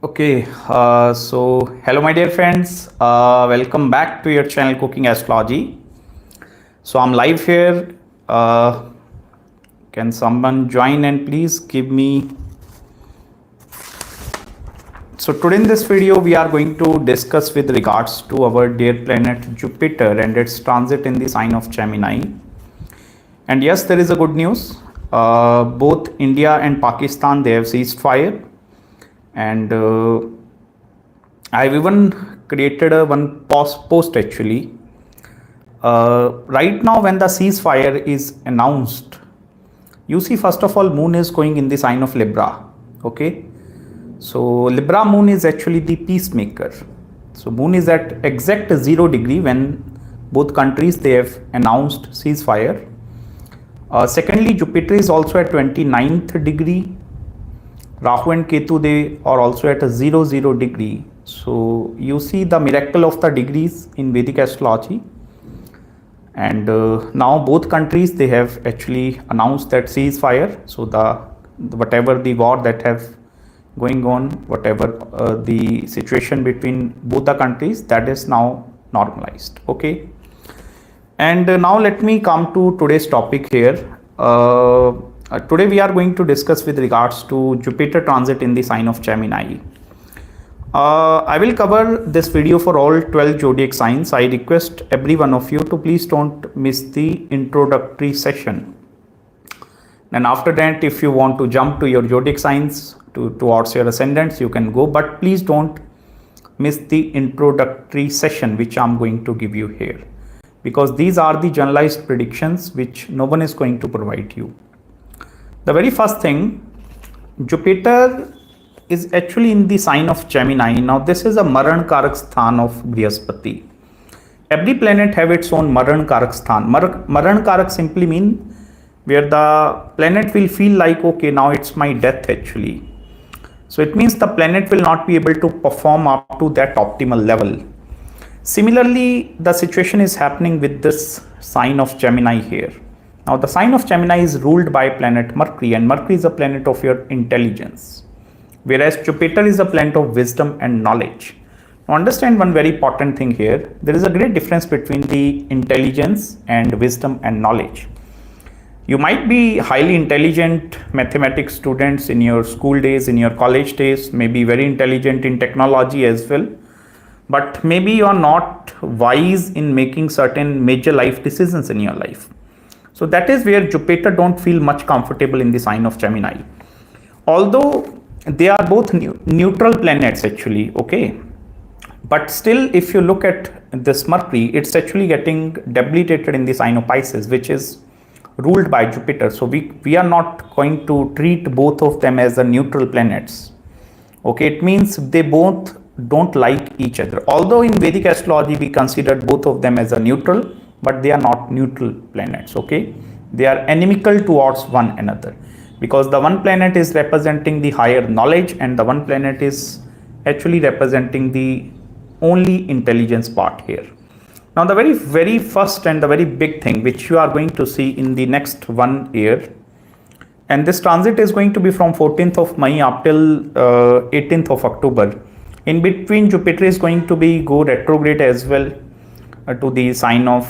Okay, so hello, my dear friends. Welcome back to your channel Cooking Astrology. So I'm live here. Can someone join and please give me? So today in this video, we are going to discuss with regards to our dear planet Jupiter and its transit in the sign of Gemini. And yes, there is a good news. Both India and Pakistan, they have ceased fire. And I've even created one post actually. Right now when the ceasefire is announced, you see first of all moon is going in the sign of Libra. Okay, so Libra moon is actually the peacemaker. So moon is at exact 0 degree when both countries they have announced ceasefire. Secondly, Jupiter is also at 29th degree. Rahu and Ketu, they are also at a 0 degree. So you see the miracle of the degrees in Vedic astrology. And now both countries, they have actually announced that ceasefire. So whatever the war that have going on, whatever the situation between both the countries, that is now normalized. Okay. And now let me come to today's topic here. Today we are going to discuss with regards to Jupiter transit in the sign of Gemini. I will cover this video for all 12 zodiac signs. I request every one of you to please don't miss the introductory session. And after that, if you want to jump to your zodiac signs towards your ascendants, you can go. But please don't miss the introductory session which I'm going to give you here. Because these are the generalized predictions which no one is going to provide you. The very first thing, Jupiter is actually in the sign of Gemini. Now this is a Maran Karak Sthan of Brihaspati. Every planet have its own Maran Karak Sthan. Maran Karak simply mean where the planet will feel like, okay, now it's my death actually. So it means the planet will not be able to perform up to that optimal level. Similarly, the situation is happening with this sign of Gemini here. Now the sign of Gemini is ruled by planet Mercury, and Mercury is a planet of your intelligence, whereas Jupiter is a planet of wisdom and knowledge. Now understand one very important thing here. There is a great difference between the intelligence and wisdom and knowledge. You might be highly intelligent mathematics students in your school days, in your college days, maybe very intelligent in technology as well. But maybe you are not wise in making certain major life decisions in your life. So that is where Jupiter don't feel much comfortable in the sign of Gemini. Although they are both neutral planets actually, okay. But still, if you look at this Mercury, it's actually getting debilitated in the sign of Pisces, which is ruled by Jupiter. So we are not going to treat both of them as the neutral planets. Okay, it means they both don't like each other. Although in Vedic astrology, we considered both of them as a neutral, but they are not neutral planets, okay? They are inimical towards one another because the one planet is representing the higher knowledge and the one planet is actually representing the only intelligence part here. Now the very first and the very big thing which you are going to see in the next 1 year, and this transit is going to be from 14th of May up till 18th of October. In between, Jupiter is going to go retrograde as well to the sign of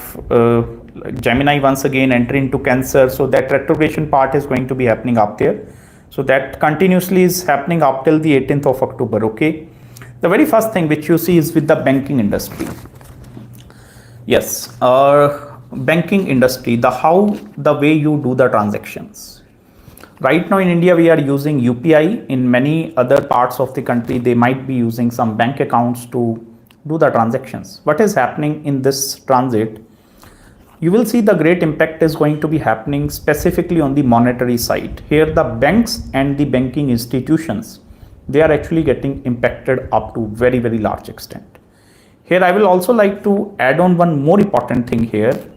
Gemini, once again enter into Cancer. So that retrogression part is going to be happening up there. So that continuously is happening up till the 18th of October. Okay. The very first thing which you see is with the banking industry. Yes, banking industry, the way you do the transactions. Right now in India, we are using UPI. In many other parts of the country, they might be using some bank accounts to do the transactions. What is happening in this transit? You will see the great impact is going to be happening specifically on the monetary side. Here the banks and the banking institutions, they are actually getting impacted up to very large extent. Here I will also like to add on one more important thing here.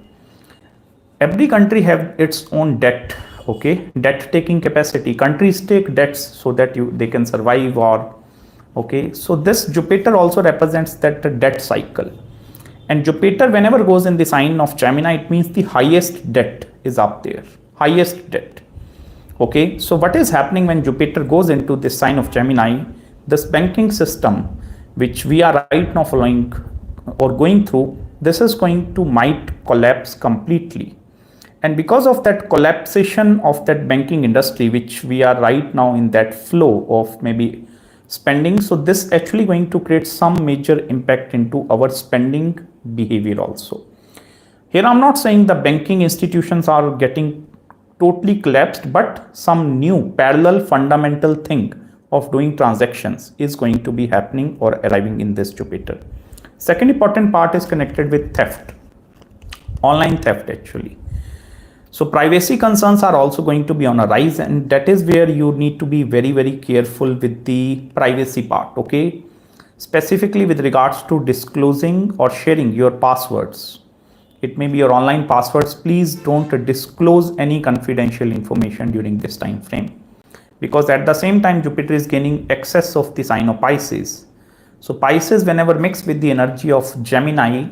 Every country have its own debt, okay, debt taking capacity. Countries take debts so that they can survive, or okay. So this Jupiter also represents that debt cycle. And Jupiter, whenever goes in the sign of Gemini, it means the highest debt is up there, highest debt. Okay, so what is happening when Jupiter goes into this sign of Gemini? this banking system which we are right now following or going through, this is going to might collapse completely. And because of that collapsation of that banking industry, which we are right now in that flow of maybe spending, so this actually going to create some major impact into our spending behavior also. Here I'm not saying the banking institutions are getting totally collapsed, but some new parallel fundamental thing of doing transactions is going to be happening or arriving in this Jupiter. Second important part is connected with theft, online theft actually. So privacy concerns are also going to be on a rise, and that is where you need to be very, very careful with the privacy part, okay? Specifically with regards to disclosing or sharing your passwords. It may be your online passwords. Please don't disclose any confidential information during this time frame, because at the same time Jupiter is gaining excess of the sign of Pisces. So Pisces, whenever mixed with the energy of Gemini,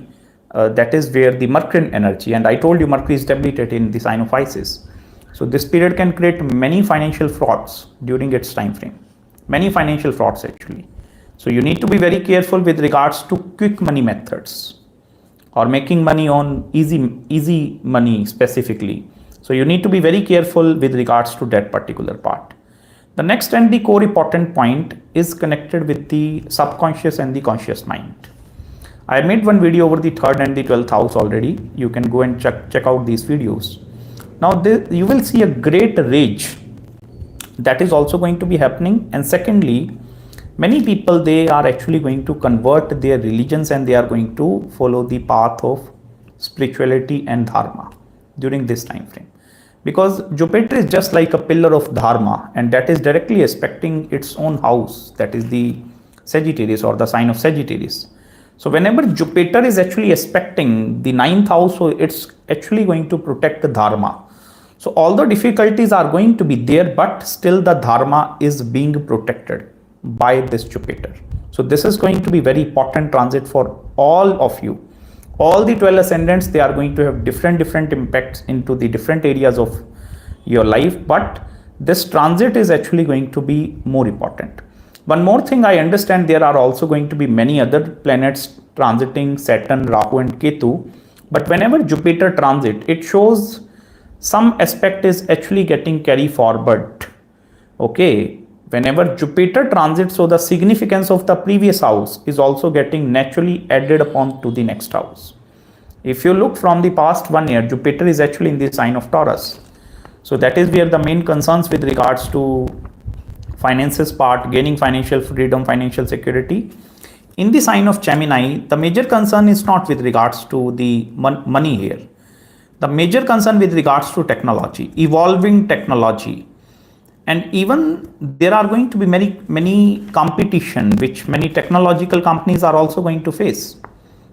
that is where the Mercury energy, and I told you Mercury is debilitated in the sign of Pisces. So this period can create many financial frauds during its time frame, many financial frauds actually. So you need to be very careful with regards to quick money methods or making money on easy money specifically. So you need to be very careful with regards to that particular part. The next and the core important point is connected with the subconscious and the conscious mind. I made one video over the 3rd and the 12th house already. You can go and check out these videos. Now you will see a great rage that is also going to be happening. And secondly, many people, they are actually going to convert their religions and they are going to follow the path of spirituality and dharma during this time frame. Because Jupiter is just like a pillar of dharma, and that is directly aspecting its own house, that is the Sagittarius or the sign of Sagittarius. So whenever Jupiter is actually aspecting the 9th house, so it's actually going to protect the dharma. So although difficulties are going to be there, but still the dharma is being protected by this Jupiter. So this is going to be very important transit for all of you. All the 12 ascendants, they are going to have different impacts into the different areas of your life, but this transit is actually going to be more important. One more thing, I understand there are also going to be many other planets transiting Saturn, Rahu and Ketu, but whenever Jupiter transit, it shows some aspect is actually getting carry forward. Okay, whenever Jupiter transits, so the significance of the previous house is also getting naturally added upon to the next house. If you look from the past 1 year, Jupiter is actually in the sign of Taurus. So that is where the main concerns with regards to finances part, gaining financial freedom, financial security. In the sign of Gemini, the major concern is not with regards to the money here. The major concern with regards to technology, evolving technology. And even there are going to be many competition which many technological companies are also going to face,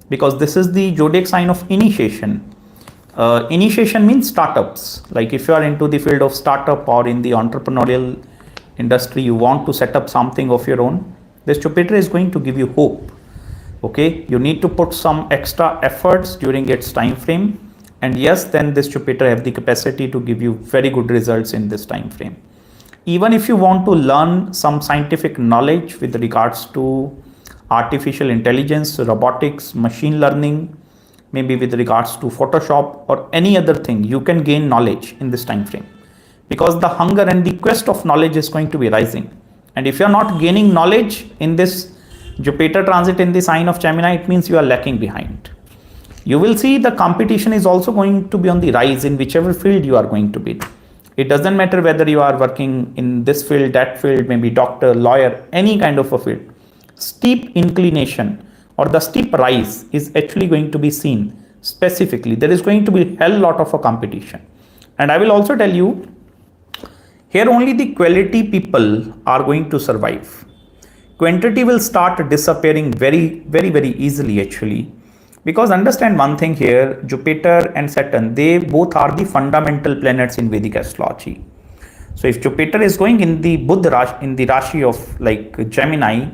because this is the zodiac sign of initiation. Initiation means startups. Like if you are into the field of startup or in the entrepreneurial industry, you want to set up something of your own, this Jupiter is going to give you hope. Okay, you need to put some extra efforts during its time frame, and yes, then this Jupiter have the capacity to give you very good results in this time frame. Even if you want to learn some scientific knowledge with regards to artificial intelligence, robotics, machine learning, maybe with regards to Photoshop or any other thing, you can gain knowledge in this time frame, because the hunger and the quest of knowledge is going to be rising. And if you are not gaining knowledge in this Jupiter transit in the sign of Gemini, it means you are lacking behind. You will see the competition is also going to be on the rise in whichever field you are going to be. It doesn't matter whether you are working in this field, that field, maybe doctor, lawyer, any kind of a field. Steep inclination or the steep rise is actually going to be seen specifically. There is going to be a hell lot of a competition. And I will also tell you, here only the quality people are going to survive. Quantity will start disappearing very easily actually. Because understand one thing here, Jupiter and Saturn, they both are the fundamental planets in Vedic astrology. So if Jupiter is going in the in the Rashi of like Gemini,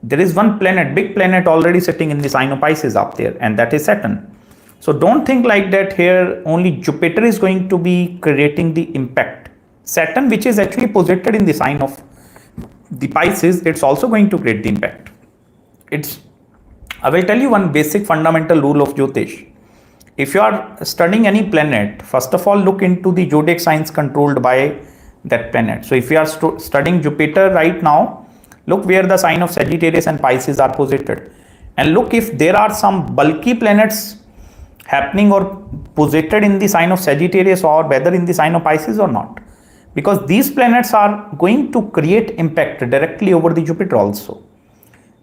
there is one planet, big planet already sitting in the sign of Pisces up there, and that is Saturn. So don't think like that here only Jupiter is going to be creating the impact. Saturn, which is actually posited in the sign of the Pisces, it's also going to create the impact. I will tell you one basic fundamental rule of Jyotish. If you are studying any planet, first of all, look into the zodiac signs controlled by that planet. So if you are studying Jupiter right now, look where the sign of Sagittarius and Pisces are posited. And look if there are some bulky planets happening or posited in the sign of Sagittarius or whether in the sign of Pisces or not. Because these planets are going to create impact directly over the Jupiter also.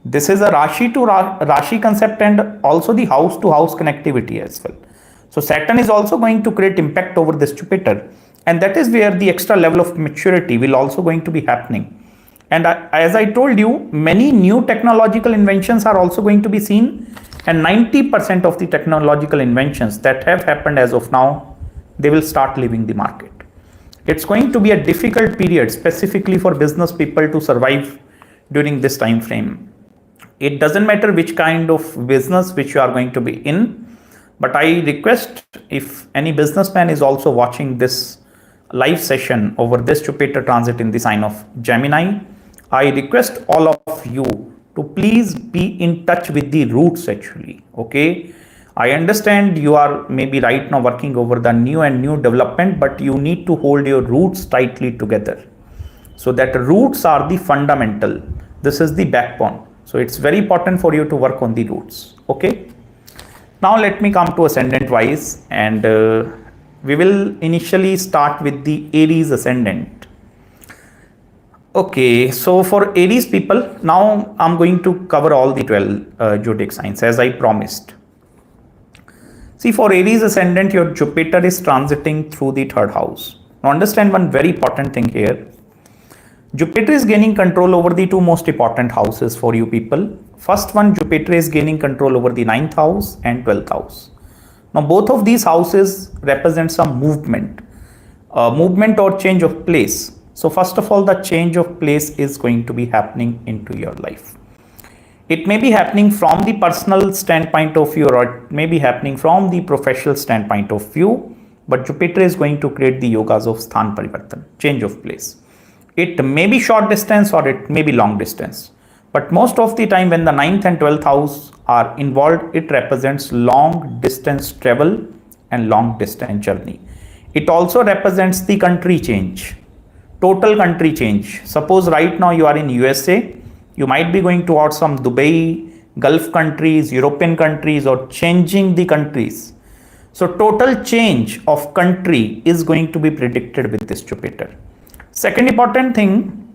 This is a Rashi to Rashi concept and also the house to house connectivity as well. So Saturn is also going to create impact over this Jupiter, and that is where the extra level of maturity will also going to be happening. And as I told you, many new technological inventions are also going to be seen, and 90% of the technological inventions that have happened as of now, they will start leaving the market. It's going to be a difficult period specifically for business people to survive during this time frame. It doesn't matter which kind of business which you are going to be in, but I request if any businessman is also watching this live session over this Jupiter transit in the sign of Gemini, I request all of you to please be in touch with the roots actually. Okay, I understand you are maybe right now working over the new development, but you need to hold your roots tightly together. So that roots are the fundamental. This is the backbone. So it's very important for you to work on the roots. Okay. Now let me come to ascendant wise, and we will initially start with the Aries ascendant. Okay, so for Aries people, now I'm going to cover all the 12 zodiac signs as I promised. See, for Aries ascendant, your Jupiter is transiting through the third house. Now understand one very important thing here. Jupiter is gaining control over the two most important houses for you people. First one, Jupiter is gaining control over the 9th house and 12th house. Now both of these houses represent some movement or change of place. So first of all, the change of place is going to be happening into your life. It may be happening from the personal standpoint of view, or it may be happening from the professional standpoint of view, but Jupiter is going to create the yogas of Sthan Parivartan, change of place. It may be short distance or it may be long distance. But most of the time when the 9th and 12th house are involved, it represents long distance travel and long distance journey. It also represents the country change, total country change. Suppose right now you are in USA, you might be going towards some Dubai, Gulf countries, European countries, or changing the countries. So total change of country is going to be predicted with this Jupiter. Second important thing,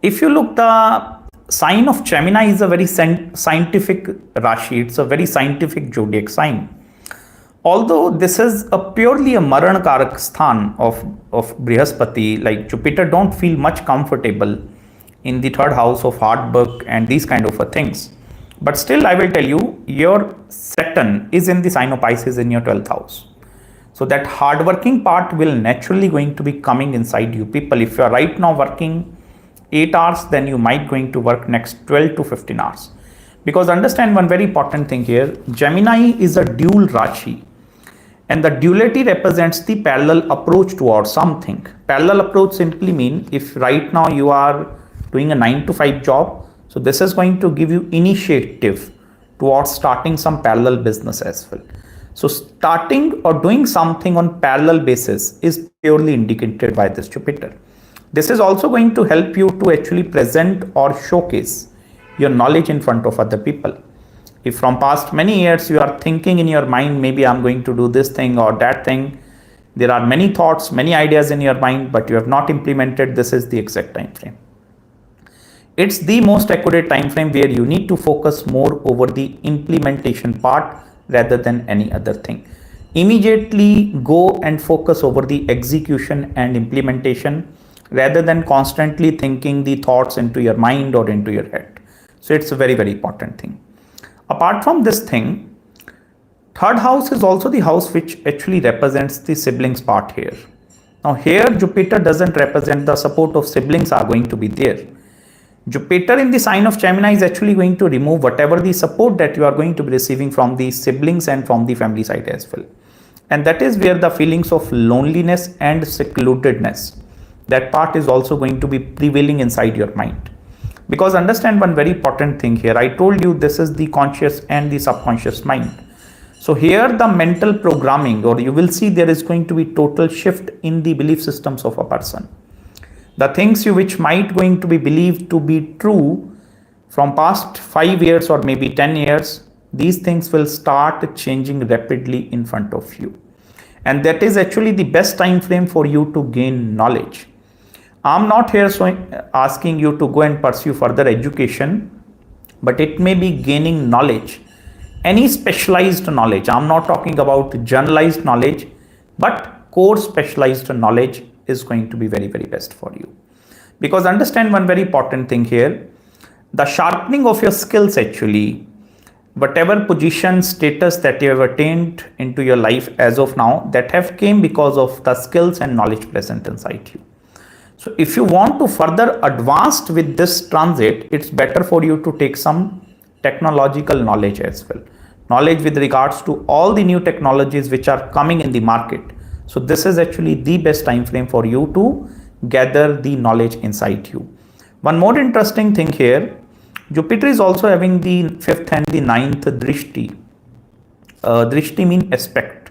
if you look, the sign of Gemini is a very scientific Rashi. It's a very scientific zodiac sign. Although this is purely a Maran Karak Sthan of Brihaspati, like Jupiter don't feel much comfortable in the third house of hard work and these kind of things. But still I will tell you, your Saturn is in the sign of Pisces in your 12th house. So that hardworking part will naturally going to be coming inside you people. If you are right now working 8 hours, then you might going to work next 12 to 15 hours. Because understand one very important thing here, Gemini is a dual Rashi. And the duality represents the parallel approach towards something. Parallel approach simply mean if right now you are doing a 9 to 5 job, so this is going to give you initiative towards starting some parallel business as well. So starting or doing something on parallel basis is purely indicated by this Jupiter. This is also going to help you to actually present or showcase your knowledge in front of other people. If from past many years you are thinking in your mind, maybe I'm going to do this thing or that thing, there are many thoughts, many ideas in your mind, but you have not implemented, this is the exact time frame. It's the most accurate time frame where you need to focus more over the implementation part rather than any other thing. Immediately go and focus over the execution and implementation rather than constantly thinking the thoughts into your mind or into your head. So it's a very, very important thing. Apart from this thing, third house is also the house which actually represents the siblings part here. Now here Jupiter doesn't represent the support of siblings are going to be there. Jupiter in the sign of Gemini is actually going to remove whatever the support that you are going to be receiving from the siblings and from the family side as well. And that is where the feelings of loneliness and secludedness that part is also going to be prevailing inside your mind. Because understand one very important thing here. I told you this is the conscious and the subconscious mind. So here the mental programming, or you will see there is going to be total shift in the belief systems of a person. The things which might going to be believed to be true from past 5 years or maybe 10 years, these things will start changing rapidly in front of you. And that is actually the best time frame for you to gain knowledge. I'm not here asking you to go and pursue further education, but it may be gaining knowledge, any specialized knowledge. I'm not talking about generalized knowledge, but core specialized knowledge is going to be very, very best for you. Because understand one very important thing here, the sharpening of your skills actually, whatever position, status that you have attained into your life as of now, that have came because of the skills and knowledge present inside you. So if you want to further advance with this transit, it's better for you to take some technological knowledge as well. Knowledge with regards to all the new technologies which are coming in the market. So this is actually the best time frame for you to gather the knowledge inside you. One more interesting thing here, Jupiter is also having the 5th and the 9th drishti. Drishti means aspect.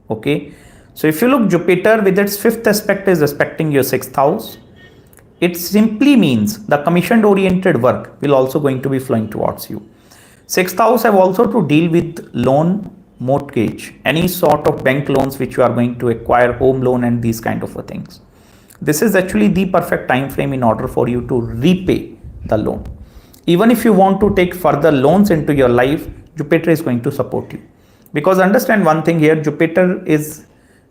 Okay. So if you look, Jupiter with its 5th aspect is aspecting your 6th house. It simply means the commissioned oriented work will also going to be flowing towards you. 6th house have also to deal with loan, mortgage, any sort of bank loans which you are going to acquire, home loan and these kind of things. This is actually the perfect time frame in order for you to repay the loan. Even if you want to take further loans into your life, Jupiter is going to support you. Because understand one thing here, Jupiter is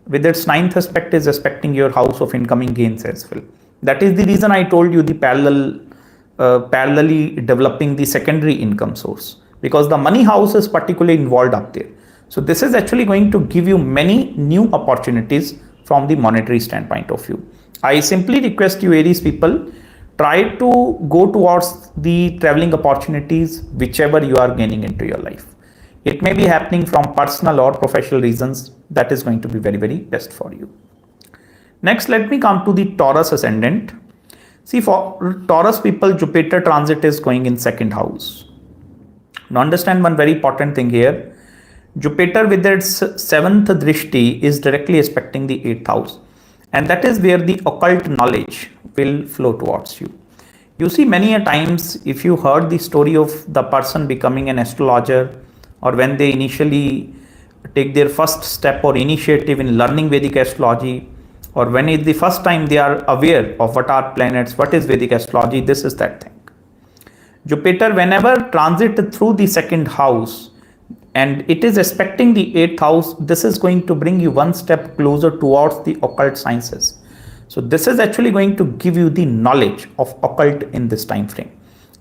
with its 9th aspect is aspecting your house of incoming gains as well. That is the reason I told you the parallelly developing the secondary income source, because the money house is particularly involved up there. So this is actually going to give you many new opportunities from the monetary standpoint of view. I simply request you Aries people, try to go towards the traveling opportunities whichever you are gaining into your life. It may be happening from personal or professional reasons. That is going to be very, very best for you. Next, let me come to the Taurus ascendant. See, for Taurus people, Jupiter transit is going in 2nd house. Now understand one very important thing here. Jupiter with its 7th drishti is directly aspecting the 8th house. And that is where the occult knowledge will flow towards you. You see, many a times, if you heard the story of the person becoming an astrologer, or when they initially take their first step or initiative in learning Vedic astrology, or when it's the first time they are aware of what are planets, what is Vedic astrology, this is that thing. Jupiter, whenever transit through the 2nd house and it is aspecting the 8th house, this is going to bring you one step closer towards the occult sciences. So this is actually going to give you the knowledge of occult in this time frame,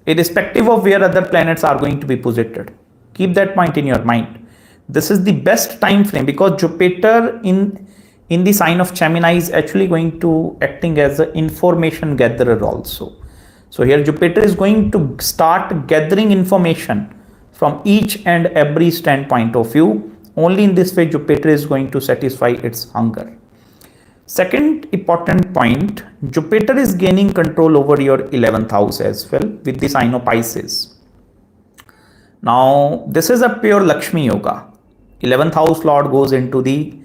irrespective of where other planets are going to be posited. Keep that point in your mind. This is the best time frame because Jupiter in the sign of Gemini is actually going to acting as an information gatherer also. So here Jupiter is going to start gathering information from each and every standpoint of view. Only in this way Jupiter is going to satisfy its hunger. Second important point, Jupiter is gaining control over your 11th house as well with the sign of Pisces. Now this is a pure Lakshmi yoga. 11th house lord goes into the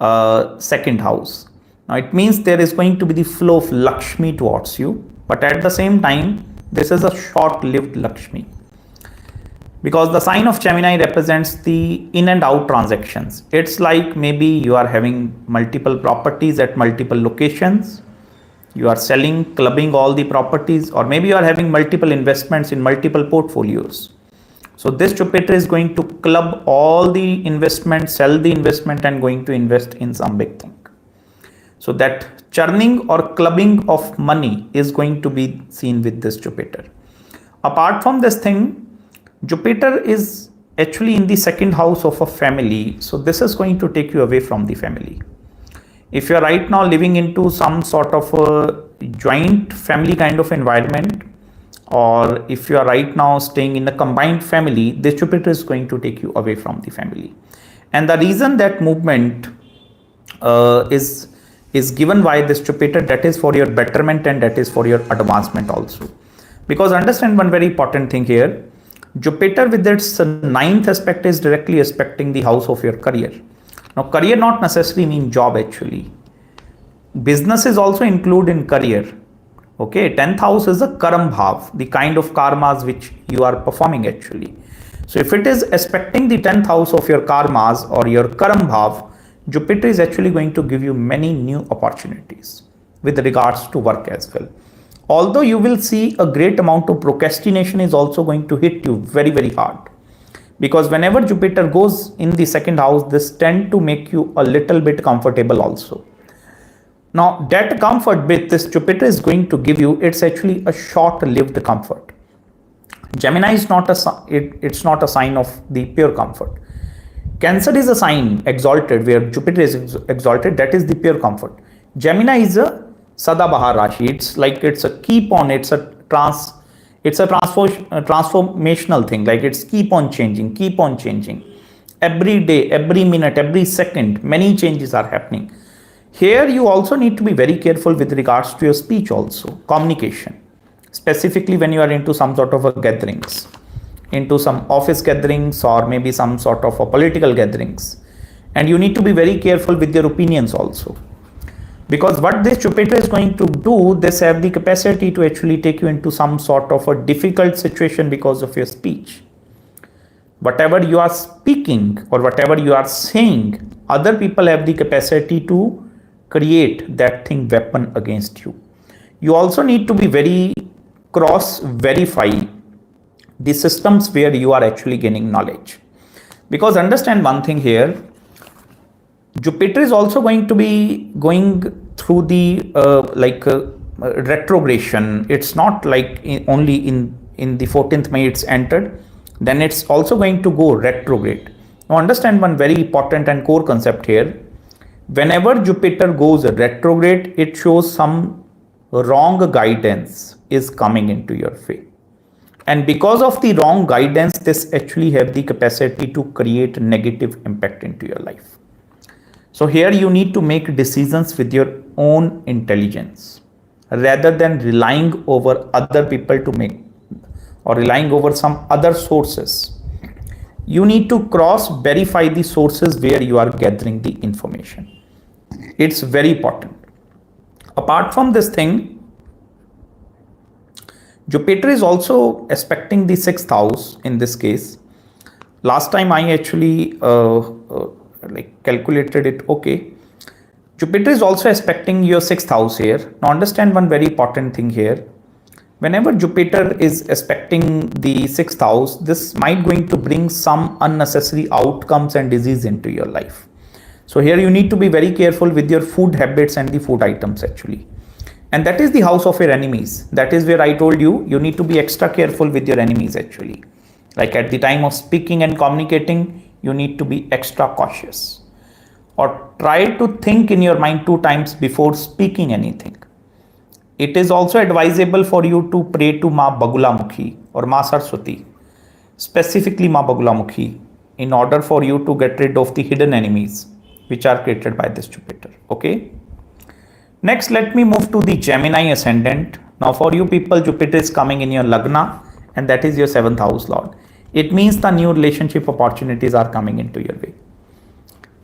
2nd house. Now it means there is going to be the flow of Lakshmi towards you, but at the same time this is a short-lived Lakshmi, because the sign of Gemini represents the in and out transactions. It's like maybe you are having multiple properties at multiple locations, you are selling, clubbing all the properties, or maybe you are having multiple investments in multiple portfolios. So this Jupiter is going to club all the investment, sell the investment and going to invest in some big thing. So that churning or clubbing of money is going to be seen with this Jupiter. Apart from this thing, Jupiter is actually in the 2nd house of a family. So this is going to take you away from the family. If you are right now living into some sort of a joint family kind of environment, or if you are right now staying in a combined family, this Jupiter is going to take you away from the family. And the reason that movement is is given by this Jupiter, that is for your betterment and that is for your advancement also. Because understand one very important thing here, Jupiter with its ninth aspect is directly aspecting the house of your career. Now career not necessarily mean job actually. Business is also included in career. Okay, 10th house is a karam bhav, the kind of karmas which you are performing actually. So if it is aspecting the 10th house of your karmas or your karam bhav, Jupiter is actually going to give you many new opportunities with regards to work as well. Although you will see a great amount of procrastination is also going to hit you very, very hard. Because whenever Jupiter goes in the second house, this tend to make you a little bit comfortable also. Now that comfort with this Jupiter is going to give you, it's actually a short-lived comfort. Gemini is not it's not a sign of the pure comfort. Cancer is a sign exalted where Jupiter is exalted, that is the pure comfort. Gemini is a Sadabahar Rashi. It's like it's a keep on, it's a transformational thing, like it's keep on changing. Every day, every minute, every second, many changes are happening. Here you also need to be very careful with regards to your speech also, communication. Specifically when you are into some sort of a gatherings, into some office gatherings or maybe some sort of a political gatherings. And you need to be very careful with your opinions also. Because what this Jupiter is going to do, this have the capacity to actually take you into some sort of a difficult situation because of your speech. Whatever you are speaking or whatever you are saying, other people have the capacity to create that thing weapon against you. You also need to be very cross-verify the systems where you are actually gaining knowledge. Because understand one thing here, Jupiter is also going to be going through the retrogression. It's not like only in the 14th May it's entered, then it's also going to go retrograde. Now understand one very important and core concept here. Whenever Jupiter goes retrograde, it shows some wrong guidance is coming into your way. And because of the wrong guidance, this actually have the capacity to create negative impact into your life. So here you need to make decisions with your own intelligence rather than relying over other people to make or relying over some other sources. You need to cross-verify the sources where you are gathering the information. It's very important. Apart from this thing, Jupiter is also aspecting the 6th house in this case. Last time I actually calculated it. Okay. Jupiter is also aspecting your 6th house here. Now understand one very important thing here. Whenever Jupiter is aspecting the 6th house, this might going to bring some unnecessary outcomes and disease into your life. So here you need to be very careful with your food habits and the food items actually. And that is the house of your enemies. That is where I told you, you need to be extra careful with your enemies actually. Like at the time of speaking and communicating, you need to be extra cautious. Or try to think in your mind 2 times before speaking anything. It is also advisable for you to pray to Ma Bagulamukhi or Ma Saraswati, specifically Ma Bagulamukhi, in order for you to get rid of the hidden enemies which are created by this Jupiter. Okay. Next, let me move to the Gemini ascendant. Now for you people, Jupiter is coming in your Lagna and that is your 7th house lord. It means the new relationship opportunities are coming into your way.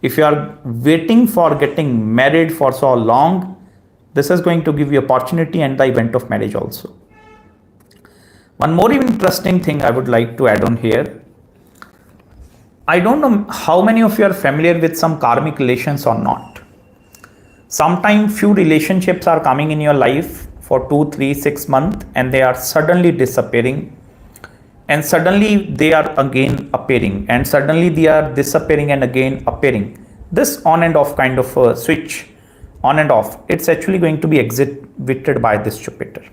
If you are waiting for getting married for so long, this is going to give you opportunity and the event of marriage also. One more interesting thing I would like to add on here. I don't know how many of you are familiar with some karmic relations or not. Sometimes few relationships are coming in your life for 2, 3, 6 months and they are suddenly disappearing. And suddenly they are again appearing and suddenly they are disappearing and again appearing. This on and off kind of a switch, on and off, it's actually going to be exhibited by this Jupiter.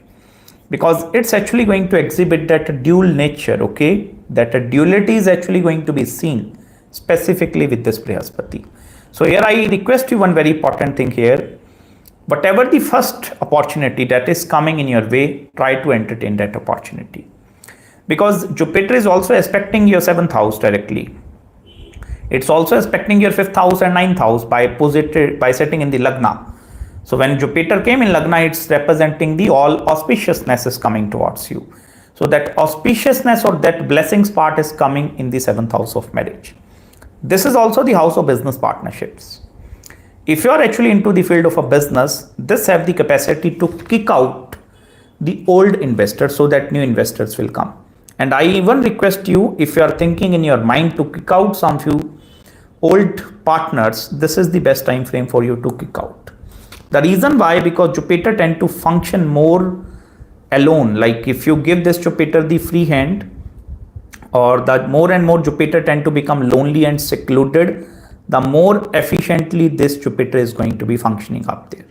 Because it's actually going to exhibit that dual nature, okay? That a duality is actually going to be seen specifically with this Brihaspati. So here I request you one very important thing here. Whatever the first opportunity that is coming in your way, try to entertain that opportunity. Because Jupiter is also aspecting your 7th house directly. It's also aspecting your 5th house and 9th house by setting in the Lagna. So when Jupiter came in Lagna, it's representing the all auspiciousness is coming towards you. So that auspiciousness or that blessings part is coming in the 7th house of marriage. This is also the house of business partnerships. If you are actually into the field of a business, this have the capacity to kick out the old investors so that new investors will come. And I even request you, if you are thinking in your mind to kick out some few old partners, this is the best time frame for you to kick out. The reason why, because Jupiter tend to function more alone. Like if you give this Jupiter the free hand, or the more and more Jupiter tend to become lonely and secluded, the more efficiently this Jupiter is going to be functioning up there.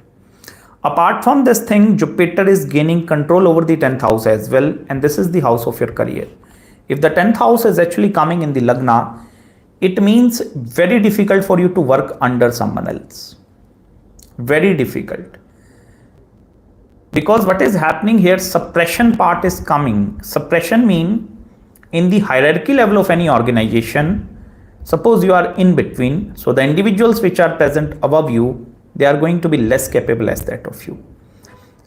Apart from this thing, Jupiter is gaining control over the 10th house as well, and this is the house of your career. If the 10th house is actually coming in the Lagna, it means very difficult for you to work under someone else. Very difficult. Because what is happening here, suppression part is coming. Suppression mean in the hierarchy level of any organization, suppose you are in between, so the individuals which are present above you, they are going to be less capable as that of you.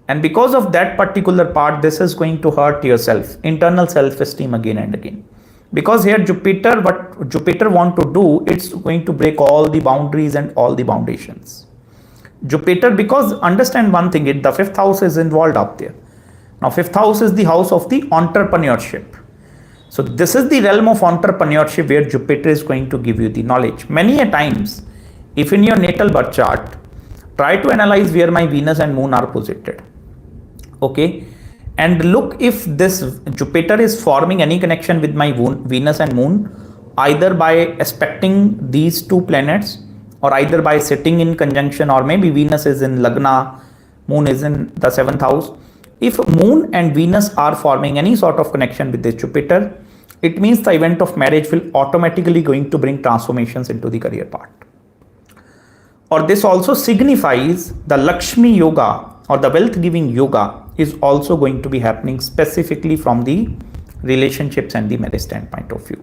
And because of that particular part, this is going to hurt your internal self-esteem again and again. Because here Jupiter, what Jupiter want to do, it's going to break all the boundaries and all the foundations. Jupiter, because understand one thing, the 5th house is involved up there. Now 5th house is the house of the entrepreneurship. So this is the realm of entrepreneurship where Jupiter is going to give you the knowledge. Many a times, if in your natal birth chart, try to analyze where my Venus and Moon are posited. Okay. And look if this Jupiter is forming any connection with my Venus and Moon, either by aspecting these two planets, or either by sitting in conjunction, or maybe Venus is in Lagna, Moon is in the 7th house. If Moon and Venus are forming any sort of connection with this Jupiter, it means the event of marriage will automatically going to bring transformations into the career part. Or this also signifies the Lakshmi yoga or the wealth giving yoga is also going to be happening specifically from the relationships and the marriage standpoint of view.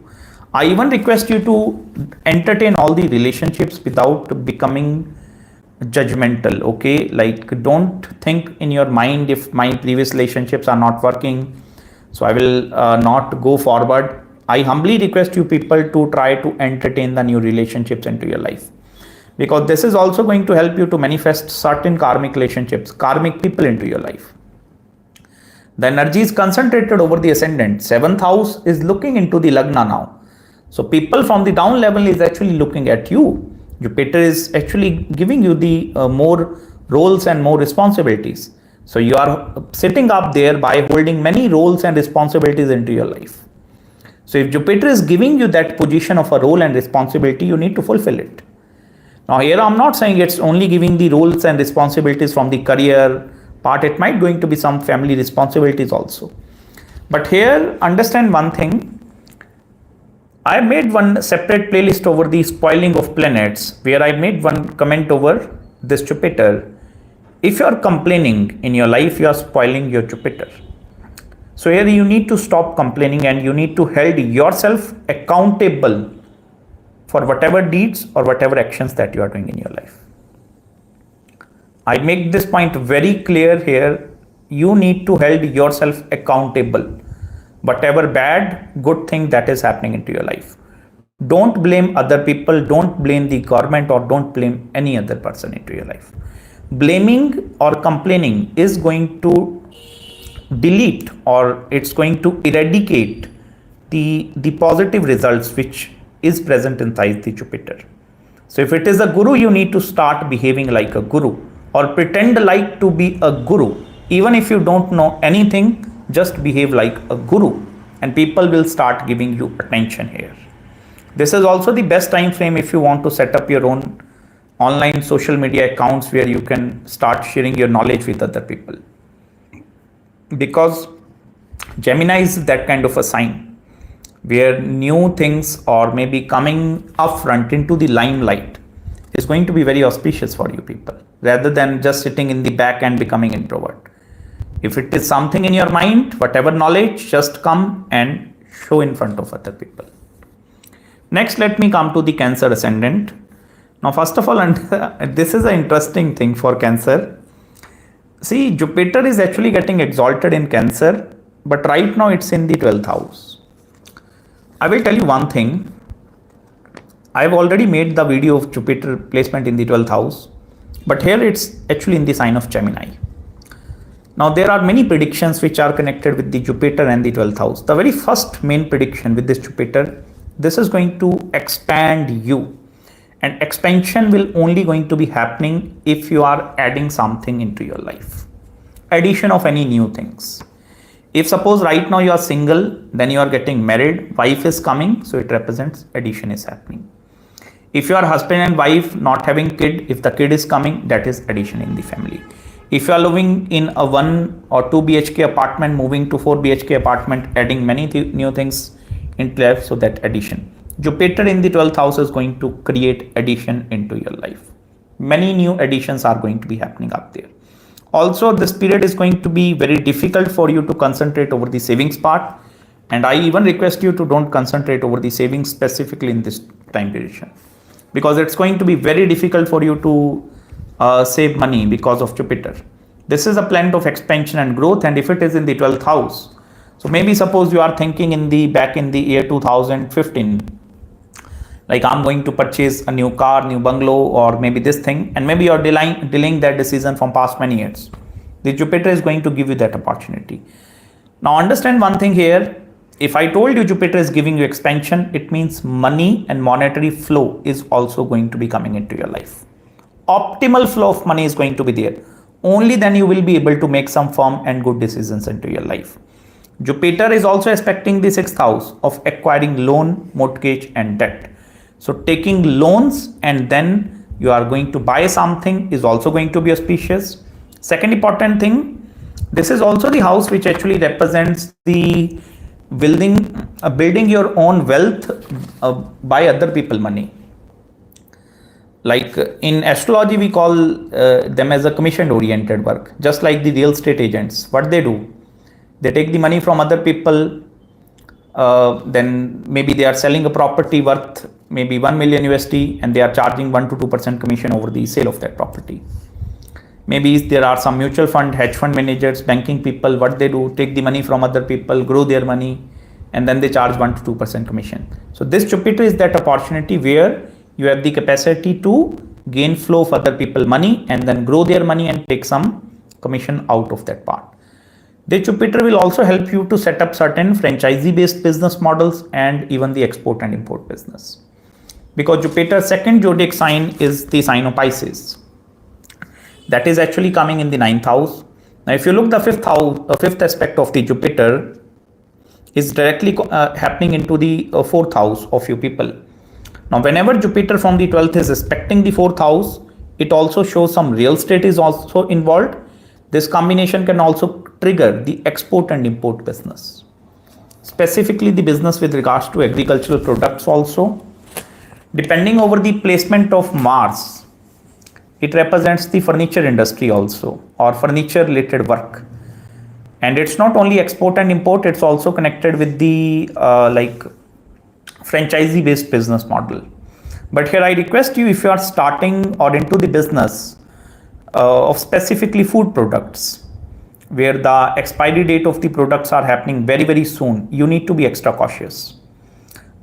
I even request you to entertain all the relationships without becoming judgmental. Okay, like don't think in your mind, if my previous relationships are not working, so I will not go forward. I humbly request you people to try to entertain the new relationships into your life, because this is also going to help you to manifest certain karmic relationships, karmic people into your life. The energy is concentrated over the ascendant. 7th house is looking into the Lagna now. So people from the down level is actually looking at you. Jupiter is actually giving you the more roles and more responsibilities. So you are sitting up there by holding many roles and responsibilities into your life. So if Jupiter is giving you that position of a role and responsibility, you need to fulfill it. Now here I'm not saying it's only giving the roles and responsibilities from the career part. It might going to be some family responsibilities also. But here understand one thing. I made one separate playlist over the spoiling of planets, where I made one comment over this Jupiter. If you are complaining in your life, you are spoiling your Jupiter. So here you need to stop complaining and you need to hold yourself accountable for whatever deeds or whatever actions that you are doing in your life. I make this point very clear here. You need to hold yourself accountable. Whatever bad, good thing that is happening into your life. Don't blame other people, don't blame the government, or don't blame any other person into your life. Blaming or complaining is going to delete, or it's going to eradicate the positive results which is present inside the Jupiter. So if it is a guru, you need to start behaving like a guru, or pretend like to be a guru. Even if you don't know anything, just behave like a guru and people will start giving you attention here. This is also the best time frame if you want to set up your own online social media accounts where you can start sharing your knowledge with other people. Because Gemini is that kind of a sign where new things or maybe coming up front into the limelight is going to be very auspicious for you people, rather than just sitting in the back and becoming introvert. If it is something in your mind, whatever knowledge, just come and show in front of other people. Next, let me come to the Cancer ascendant. Now, first of all, and this is an interesting thing for Cancer. See, Jupiter is actually getting exalted in Cancer, but right now it's in the 12th house. I will tell you one thing. I have already made the video of Jupiter placement in the 12th house, but here it's actually in the sign of Gemini. Now, there are many predictions which are connected with the Jupiter and the 12th house. The very first main prediction with this Jupiter, this is going to expand you. And expansion will only going to be happening if you are adding something into your life. Addition of any new things. If suppose right now you are single, then you are getting married, wife is coming, so it represents addition is happening. If you are husband and wife not having kid, if the kid is coming, that is addition in the family. If you are living in a 1 or 2 BHK apartment, moving to 4 BHK apartment, adding many new things into life, so that addition. Jupiter in the 12th house is going to create addition into your life. Many new additions are going to be happening up there. Also, this period is going to be very difficult for you to concentrate over the savings part. And I even request you to don't concentrate over the savings specifically in this time duration, because it's going to be very difficult for you to save money because of Jupiter. This is a planet of expansion and growth, and if it is in the 12th house, so maybe suppose you are thinking back in the year 2015, like I'm going to purchase a new car, new bungalow, or maybe this thing, and maybe you're delaying that decision from past many years. The Jupiter is going to give you that opportunity. Now understand one thing here. If I told you Jupiter is giving you expansion, it means money and monetary flow is also going to be coming into your life. Optimal flow of money is going to be there. Only then you will be able to make some firm and good decisions into your life. Jupiter is also aspecting the 6th house of acquiring loan, mortgage and debt. So taking loans and then you are going to buy something is also going to be auspicious. Second important thing, this is also the house which actually represents the building your own wealth by other people money. Like in astrology, we call them as a commission oriented work, just like the real estate agents. What they do, they take the money from other people. Then maybe they are selling a property worth maybe 1 million USD and they are charging 1 to 2% commission over the sale of that property. Maybe there are some mutual fund, hedge fund managers, banking people. What they do, take the money from other people, grow their money, and then they charge 1 to 2% commission. So this Jupiter is that opportunity where you have the capacity to gain flow of other people money and then grow their money and take some commission out of that part. The Jupiter will also help you to set up certain franchisee based business models and even the export and import business. Because Jupiter's second zodiac sign is the sign of Pisces. That is actually coming in the 9th house. Now, if you look the 5th house, 5th aspect of the Jupiter is directly happening into the 4th house of you people. Now, whenever Jupiter from the 12th is aspecting the 4th house, it also shows some real estate is also involved. This combination can also trigger the export and import business, specifically the business with regards to agricultural products also. Depending over the placement of Mars, it represents the furniture industry also, or furniture related work. And it's not only export and import, it's also connected with the franchisee based business model. But here I request you, if you are starting or into the business of specifically food products, where the expiry date of the products are happening very, very soon, you need to be extra cautious.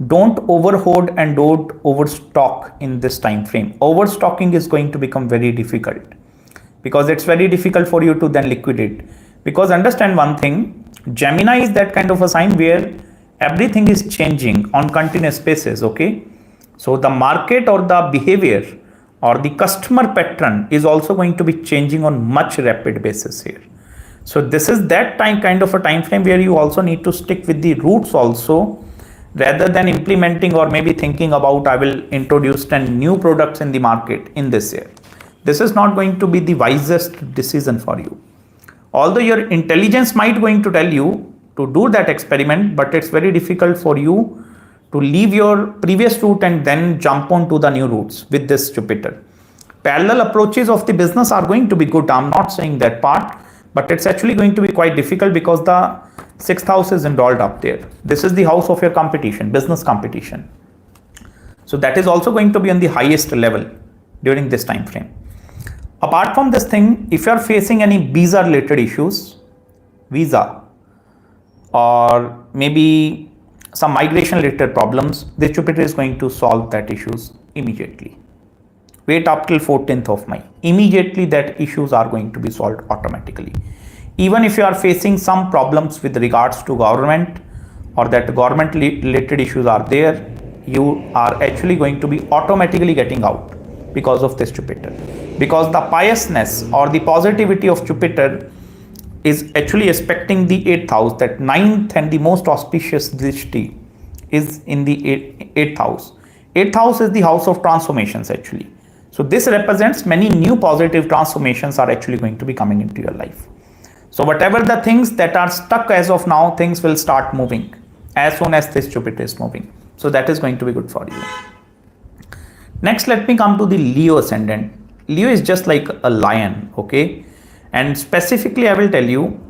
Don't overhoard and don't overstock in this time frame. Overstocking is going to become very difficult because it's very difficult for you to then liquidate. Because understand one thing, Gemini is that kind of a sign where everything is changing on continuous basis, okay? So the market or the behavior or the customer pattern is also going to be changing on much rapid basis here. So this is that kind of a time frame where you also need to stick with the roots also, rather than implementing or maybe thinking about I will introduce 10 new products in the market in this year. This is not going to be the wisest decision for you. Although your intelligence might going to tell you to do that experiment, but it's very difficult for you to leave your previous route and then jump on to the new routes with this Jupiter. Parallel approaches of the business are going to be good. I'm not saying that part, but it's actually going to be quite difficult because the 6th house is involved up there. This is the house of your competition, business competition. So that is also going to be on the highest level. during this time frame. Apart from this thing, if you are facing any visa related issues, visa or maybe some migration related problems, this Jupiter is going to solve that issues immediately. Wait up till 14th of May. Immediately that issues are going to be solved automatically. Even if you are facing some problems with regards to government or that government related issues are there, you are actually going to be automatically getting out because of this Jupiter. Because the piousness or the positivity of Jupiter is actually aspecting the 8th house, that 9th and the most auspicious drishti is in the 8th house. 8th house is the house of transformations actually. So this represents many new positive transformations are actually going to be coming into your life. So whatever the things that are stuck as of now, things will start moving as soon as this Jupiter is moving. So that is going to be good for you. Next, let me come to the Leo ascendant. Leo is just like a lion, okay? And specifically, I will tell you,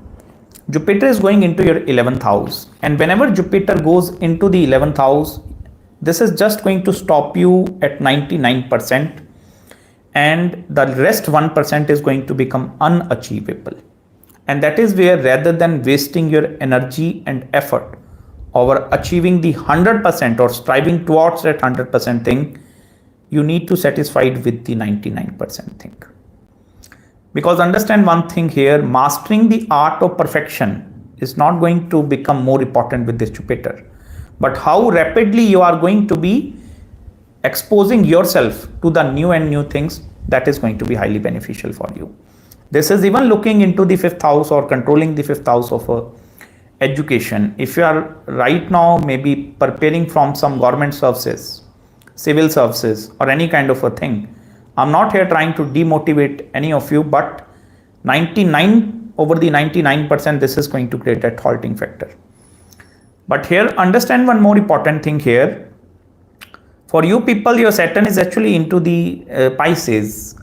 Jupiter is going into your 11th house. And whenever Jupiter goes into the 11th house, this is just going to stop you at 99%. And the rest 1% is going to become unachievable. And that is where, rather than wasting your energy and effort over achieving the 100% or striving towards that 100% thing, you need to satisfied with the 99% thing. Because understand one thing here, mastering the art of perfection is not going to become more important with this Jupiter, but how rapidly you are going to be exposing yourself to the new and new things, that is going to be highly beneficial for you. This is even looking into the 5th house or controlling the 5th house of education. If you are right now maybe preparing from some government services, civil services or any kind of a thing, I'm not here trying to demotivate any of you, but 99 over the 99%, this is going to create a halting factor. But here understand one more important thing here. For you people, your Saturn is actually into the Pisces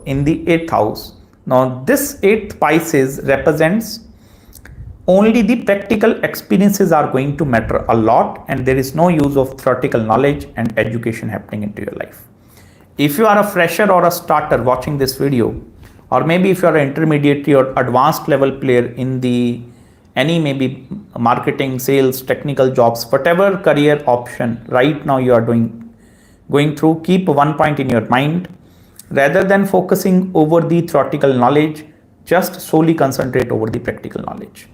in the 8th house. Now this 8th Pisces represents only the practical experiences are going to matter a lot, and there is no use of theoretical knowledge and education happening into your life. If you are a fresher or a starter watching this video, or maybe if you are an intermediate or advanced level player in the any maybe marketing, sales, technical jobs, whatever career option right now you are going through, keep one point in your mind. Rather than focusing over the theoretical knowledge, just solely concentrate over the practical knowledge.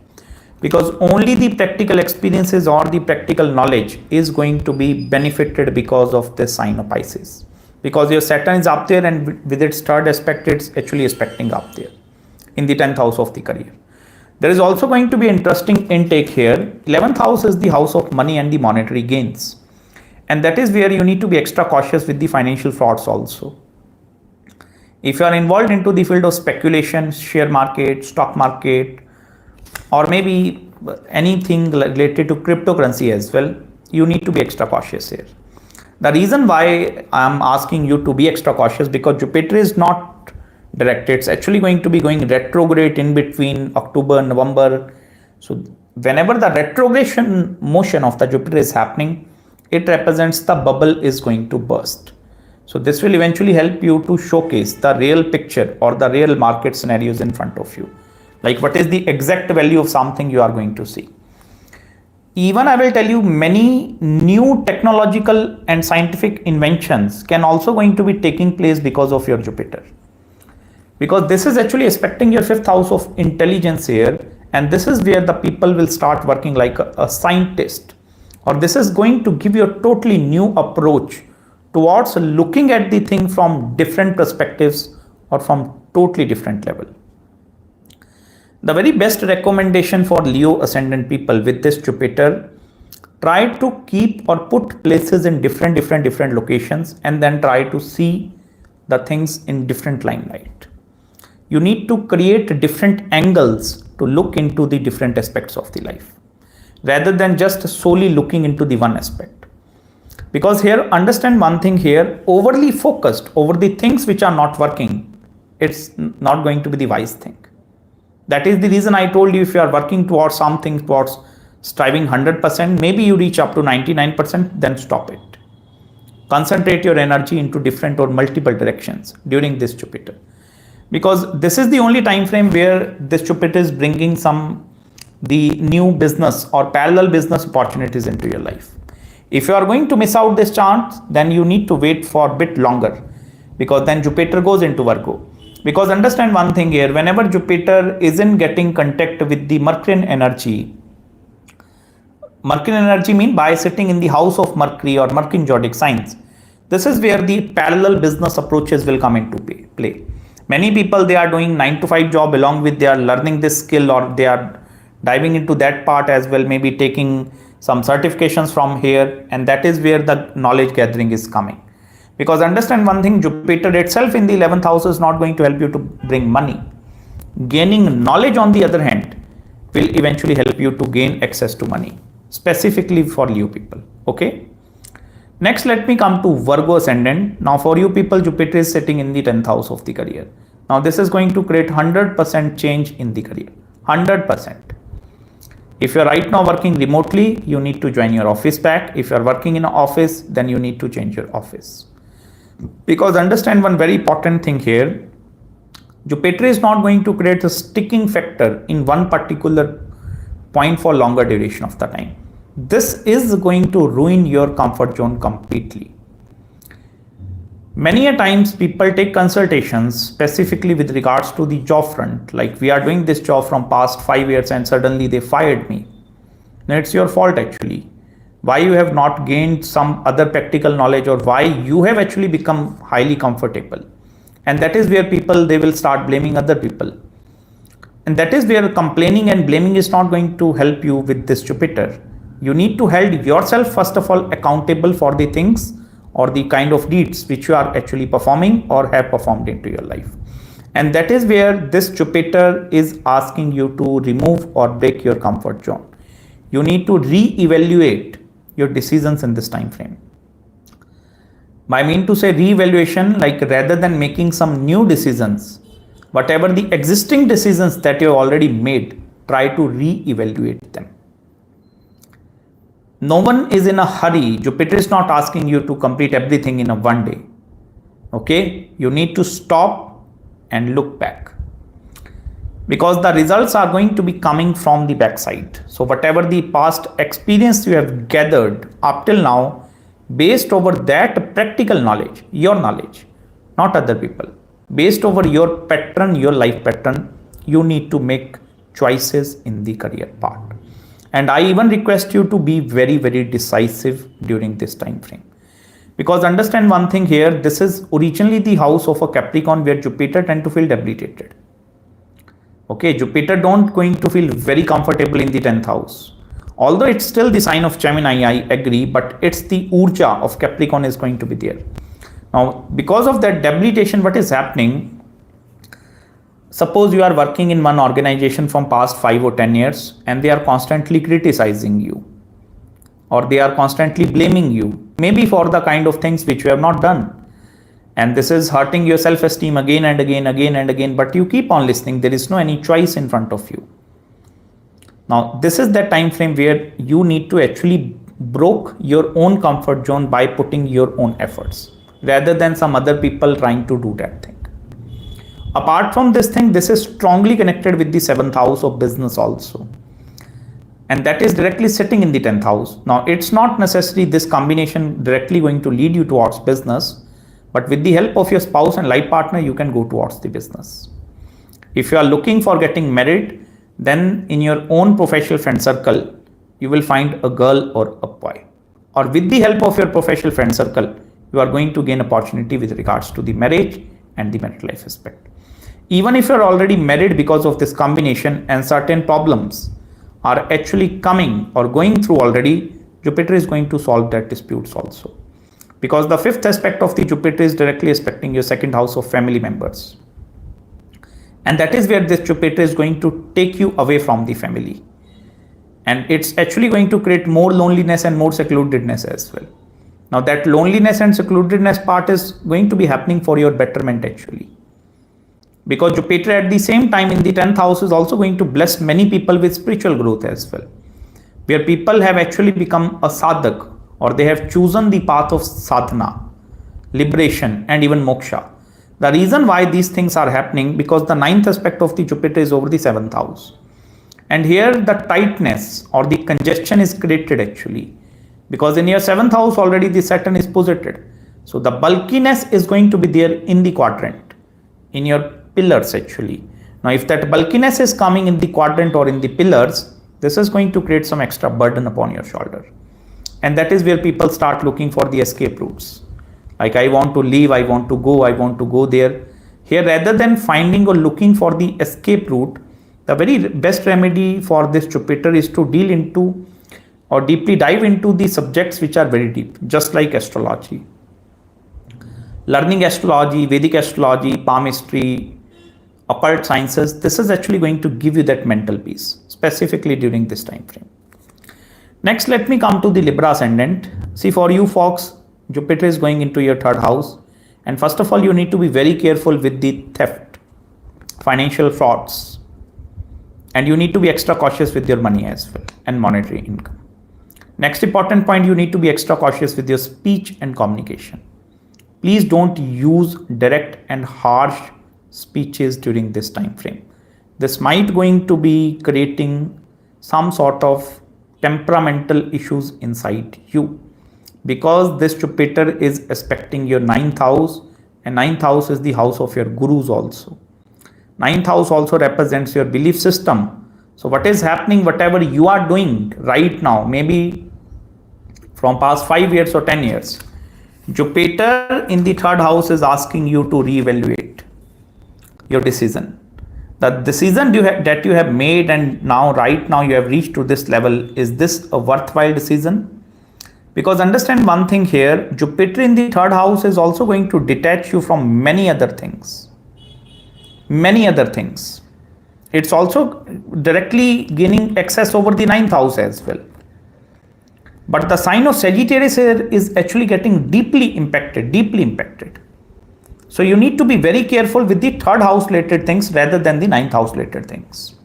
Because only the practical experiences or the practical knowledge is going to be benefited because of this sign of Pisces. Because your Saturn is up there, and with its third aspect, it's actually aspecting up there in the 10th house of the career. There is also going to be interesting intake here. 11th house is the house of money and the monetary gains. And that is where you need to be extra cautious with the financial frauds also. If you are involved into the field of speculation, share market, stock market, or maybe anything related to cryptocurrency as well, you need to be extra cautious here. The reason why I am asking you to be extra cautious, because Jupiter is not direct. It's actually going to be going retrograde in between October and November. So whenever the retrogression motion of the Jupiter is happening, it represents the bubble is going to burst. So this will eventually help you to showcase the real picture or the real market scenarios in front of you. Like what is the exact value of something you are going to see. Even I will tell you, many new technological and scientific inventions can also going to be taking place because of your Jupiter. Because this is actually aspecting your 5th house of intelligence here, and this is where the people will start working like a scientist, or this is going to give you a totally new approach towards looking at the thing from different perspectives or from totally different level. The very best recommendation for Leo ascendant people with this Jupiter, try to keep or put places in different locations, and then try to see the things in different limelight. You need to create different angles to look into the different aspects of the life, rather than just solely looking into the one aspect. Because here, understand one thing here, overly focused over the things which are not working, it's not going to be the wise thing. That is the reason I told you, if you are working towards something, towards striving 100%, maybe you reach up to 99%, then stop it. concentrate your energy into different or multiple directions during this Jupiter, because this is the only time frame where this Jupiter is bringing the new business or parallel business opportunities into your life. If you are going to miss out this chance, then you need to wait for a bit longer, because then Jupiter goes into Virgo. Because understand one thing here, whenever Jupiter isn't getting contact with the Mercurian energy mean by sitting in the house of Mercury or Mercury zodiac signs, this is where the parallel business approaches will come into play. Many people, they are doing 9 to 5 job along with they are learning this skill, or they are diving into that part as well, maybe taking some certifications from here, and that is where the knowledge gathering is coming. Because understand one thing, Jupiter itself in the 11th house is not going to help you to bring money. Gaining knowledge on the other hand will eventually help you to gain access to money, specifically for you people. Okay. Next, let me come to Virgo ascendant. Now for you people, Jupiter is sitting in the 10th house of the career. Now this is going to create 100% change in the career. 100%. If you are right now working remotely, you need to join your office back. If you are working in an office, then you need to change your office. Because understand one very important thing here, Jupiter is not going to create a sticking factor in one particular point for longer duration of the time. This is going to ruin your comfort zone completely. Many a times people take consultations specifically with regards to the job front, like we are doing this job from past 5 years and suddenly they fired me. Now it's your fault actually. Why you have not gained some other practical knowledge, or why you have actually become highly comfortable. And that is where people, they will start blaming other people. And that is where complaining and blaming is not going to help you with this Jupiter. You need to hold yourself first of all accountable for the things or the kind of deeds which you are actually performing or have performed into your life. And that is where this Jupiter is asking you to remove or break your comfort zone. You need to re-evaluate your decisions in this time frame. I mean to say re-evaluation, like rather than making some new decisions, whatever the existing decisions that you have already made, try to re-evaluate them. No one is in a hurry. Jupiter is not asking you to complete everything in a one day. Okay, you need to stop and look back, because the results are going to be coming from the backside. So whatever the past experience you have gathered up till now, based over that practical knowledge, your knowledge, not other people, based over your pattern, your life pattern, you need to make choices in the career part. And I even request you to be very, very decisive during this time frame. Because understand one thing here, this is originally the house of a Capricorn where Jupiter tend to feel debilitated. Okay, Jupiter don't going to feel very comfortable in the 10th house. Although it's still the sign of Gemini, I agree, but it's the Urja of Capricorn is going to be there. Now, because of that debilitation, what is happening? Suppose you are working in one organization from past 5 or 10 years and they are constantly criticizing you, or they are constantly blaming you, maybe for the kind of things which you have not done. And this is hurting your self-esteem again and again, but you keep on listening. There is no any choice in front of you. Now, this is that time frame where you need to actually broke your own comfort zone by putting your own efforts, rather than some other people trying to do that thing. Apart from this thing, this is strongly connected with the 7th house of business also. And that is directly sitting in the 10th house. Now, it's not necessarily this combination directly going to lead you towards business, but with the help of your spouse and life partner, you can go towards the business. If you are looking for getting married, then in your own professional friend circle, you will find a girl or a boy. Or with the help of your professional friend circle, you are going to gain opportunity with regards to the marriage and the marital life aspect. Even if you are already married, because of this combination and certain problems are actually coming or going through already, Jupiter is going to solve that disputes also. Because the 5th aspect of the Jupiter is directly aspecting your 2nd house of family members. And that is where this Jupiter is going to take you away from the family. And it's actually going to create more loneliness and more secludedness as well. Now that loneliness and secludedness part is going to be happening for your betterment actually. Because Jupiter at the same time in the 10th house is also going to bless many people with spiritual growth as well. Where people have actually become a sadhak or they have chosen the path of sadhana, liberation, and even moksha. The reason why these things are happening, because the ninth aspect of the Jupiter is over the seventh house. And here the tightness or the congestion is created actually, because in your seventh house already the Saturn is posited. So the bulkiness is going to be there in the quadrant, in your pillars actually. Now if that bulkiness is coming in the quadrant or in the pillars, this is going to create some extra burden upon your shoulder. And that is where people start looking for the escape routes. Like, I want to leave, I want to go there. Here, rather than finding or looking for the escape route, the very best remedy for this Jupiter is to deal into or deeply dive into the subjects which are very deep, just like astrology. Learning astrology, Vedic astrology, palmistry, occult sciences, this is actually going to give you that mental peace, specifically during this time frame. Next, let me come to the Libra ascendant. See, for you folks, Jupiter is going into your third house. And first of all, you need to be very careful with the theft, financial frauds. And you need to be extra cautious with your money as well and monetary income. Next important point, you need to be extra cautious with your speech and communication. Please don't use direct and harsh speeches during this time frame. This might going to be creating some sort of temperamental issues inside you, because this Jupiter is aspecting your ninth house, and ninth house is the house of your gurus also. Ninth house also represents your belief system. So what is happening, whatever you are doing right now, maybe from past 5 years or 10 years, Jupiter in the third house is asking you to reevaluate your decision. The decision that you have made and now right now you have reached to this level, is this a worthwhile decision? Because understand one thing here, Jupiter in the third house is also going to detach you from many other things. Many other things. It's also directly gaining access over the ninth house as well. But the sign of Sagittarius here is actually getting deeply impacted. So you need to be very careful with the third house related things rather than the ninth house related things.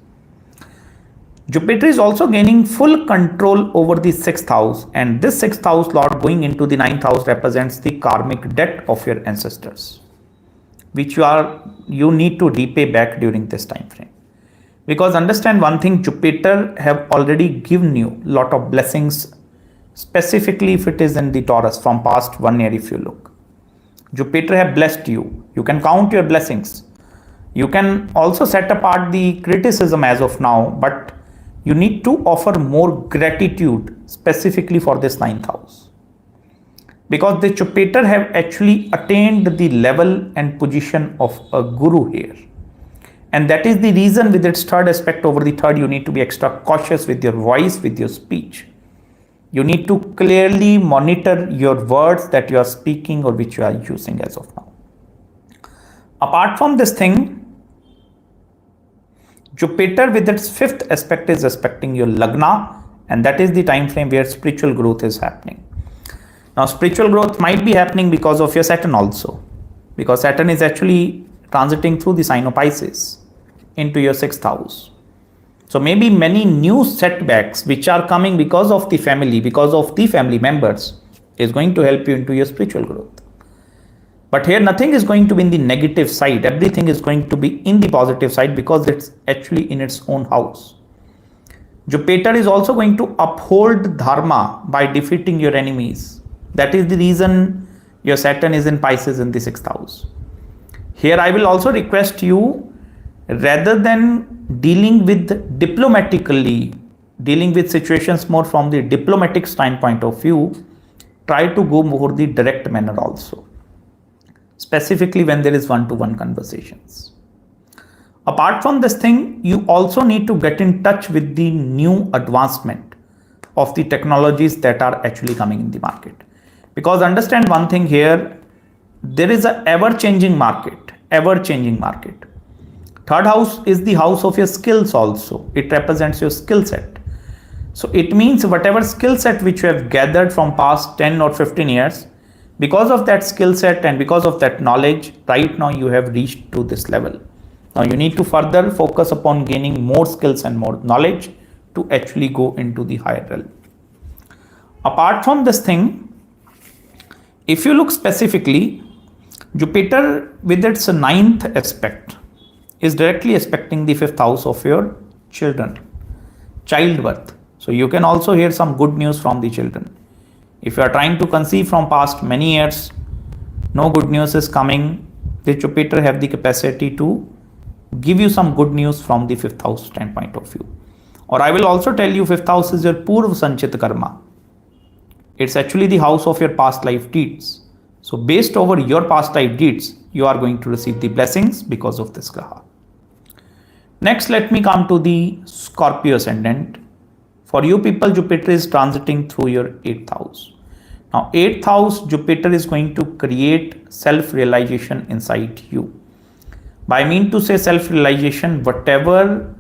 Jupiter is also gaining full control over the sixth house, and this sixth house lord going into the ninth house represents the karmic debt of your ancestors, which you need to repay back during this time frame. Because understand one thing, Jupiter have already given you a lot of blessings, specifically if it is in the Taurus from past 1 year. If you look, Jupiter have blessed you. You can count your blessings. You can also set apart the criticism as of now, but you need to offer more gratitude specifically for this ninth house. Because the Jupiter have actually attained the level and position of a guru here. And that is the reason with its third aspect over the third, you need to be extra cautious with your voice, with your speech. You need to clearly monitor your words that you are speaking or which you are using as of now. Apart from this thing, Jupiter with its fifth aspect is aspecting your Lagna, and that is the time frame where spiritual growth is happening. Now, spiritual growth might be happening because of your Saturn also, because Saturn is actually transiting through the sign of Pisces into your sixth house. So maybe many new setbacks which are coming because of the family members is going to help you into your spiritual growth. But here nothing is going to be in the negative side. Everything is going to be in the positive side because it's actually in its own house. Jupiter is also going to uphold dharma by defeating your enemies. That is the reason your Saturn is in Pisces in the sixth house. Here I will also request you, rather than dealing with situations more from the diplomatic standpoint of view, try to go more the direct manner also, specifically when there is one-to-one conversations. Apart from this thing, you also need to get in touch with the new advancement of the technologies that are actually coming in the market. Because understand one thing here, there is a ever-changing market. Third house is the house of your skills also. It represents your skill set. So it means whatever skill set which you have gathered from past 10 or 15 years, because of that skill set and because of that knowledge, right now you have reached to this level. Now you need to further focus upon gaining more skills and more knowledge to actually go into the higher realm. Apart from this thing, if you look specifically, Jupiter with its ninth aspect is directly aspecting the fifth house of your children, childbirth. So you can also hear some good news from the children. If you are trying to conceive from past many years, no good news is coming, the Jupiter have the capacity to give you some good news from the fifth house standpoint of view. Or I will also tell you, fifth house is your Purv Sanchit Karma. It's actually the house of your past life deeds. So based over your past life deeds, you are going to receive the blessings because of this graha. Next, let me come to the Scorpio ascendant. For you people, Jupiter is transiting through your 8th house. Now 8th house, Jupiter is going to create self-realization inside you. By mean to say self-realization, whatever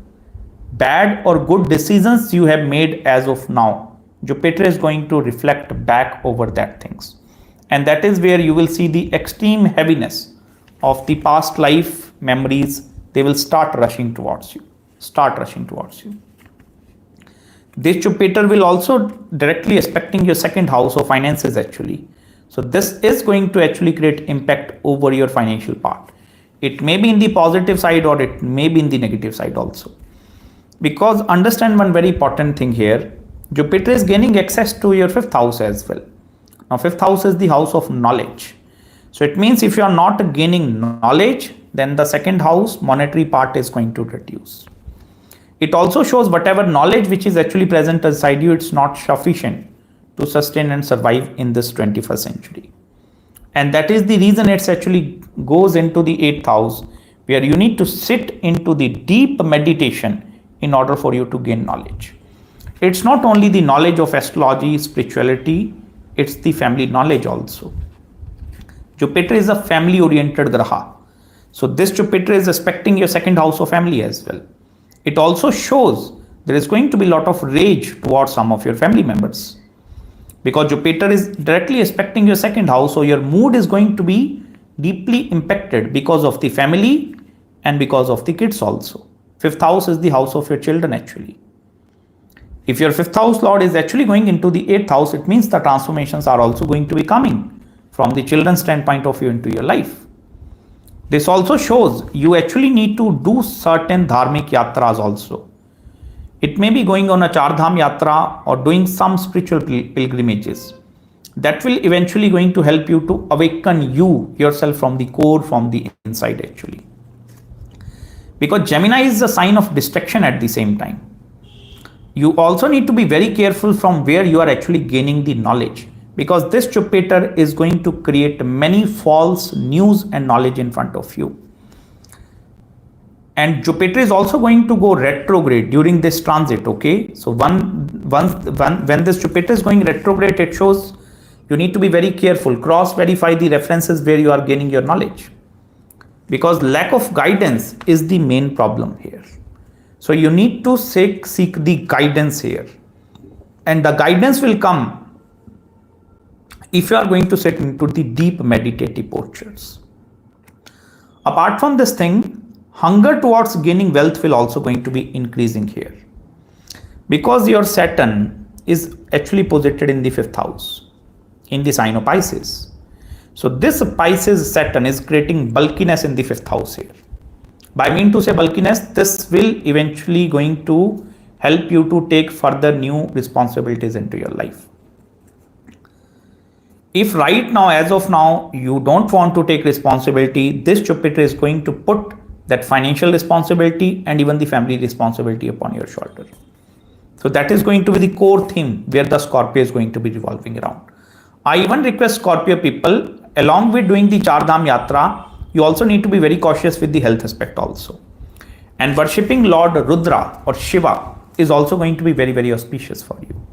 bad or good decisions you have made as of now, Jupiter is going to reflect back over that things. And that is where you will see the extreme heaviness of the past life memories. They will start rushing towards you. This Jupiter will also directly affecting your second house of finances actually. So this is going to actually create impact over your financial part. It may be in the positive side or it may be in the negative side also. Because understand one very important thing here, Jupiter is gaining access to your fifth house as well. Now fifth house is the house of knowledge. So it means if you are not gaining knowledge, then the second house monetary part is going to reduce. It also shows whatever knowledge which is actually present inside you, it's not sufficient to sustain and survive in this 21st century. And that is the reason it's actually goes into the 8th house, where you need to sit into the deep meditation in order for you to gain knowledge. It's not only the knowledge of astrology, spirituality, it's the family knowledge also. Jupiter is a family oriented graha. So this Jupiter is aspecting your second house of family as well. It also shows there is going to be a lot of rage towards some of your family members. Because Jupiter is directly aspecting your second house, so your mood is going to be deeply impacted because of the family and because of the kids also. Fifth house is the house of your children actually. If your fifth house lord is actually going into the 8th house, it means the transformations are also going to be coming from the children's standpoint of view into your life. This also shows you actually need to do certain dharmic yatras also. It may be going on a Char Dham yatra or doing some spiritual pilgrimages. That will eventually going to help you to awaken yourself from the core, from the inside actually. Because Gemini is a sign of distraction at the same time. You also need to be very careful from where you are actually gaining the knowledge, because this Jupiter is going to create many false news and knowledge in front of you. And Jupiter is also going to go retrograde during this transit, okay? So when this Jupiter is going retrograde, it shows you need to be very careful, cross-verify the references where you are gaining your knowledge. Because lack of guidance is the main problem here. So you need to seek the guidance here. And the guidance will come if you are going to sit into the deep meditative postures. Apart from this thing, hunger towards gaining wealth will also going to be increasing here. Because your Saturn is actually posited in the 5th house, in the sign of Pisces. So this Pisces Saturn is creating bulkiness in the 5th house here. By mean to say bulkiness, this will eventually going to help you to take further new responsibilities into your life. If right now, as of now, you don't want to take responsibility, this Jupiter is going to put that financial responsibility and even the family responsibility upon your shoulder. So that is going to be the core theme where the Scorpio is going to be revolving around. I even request Scorpio people, along with doing the Char Dham Yatra, you also need to be very cautious with the health aspect also. And worshipping Lord Rudra or Shiva is also going to be very, very auspicious for you.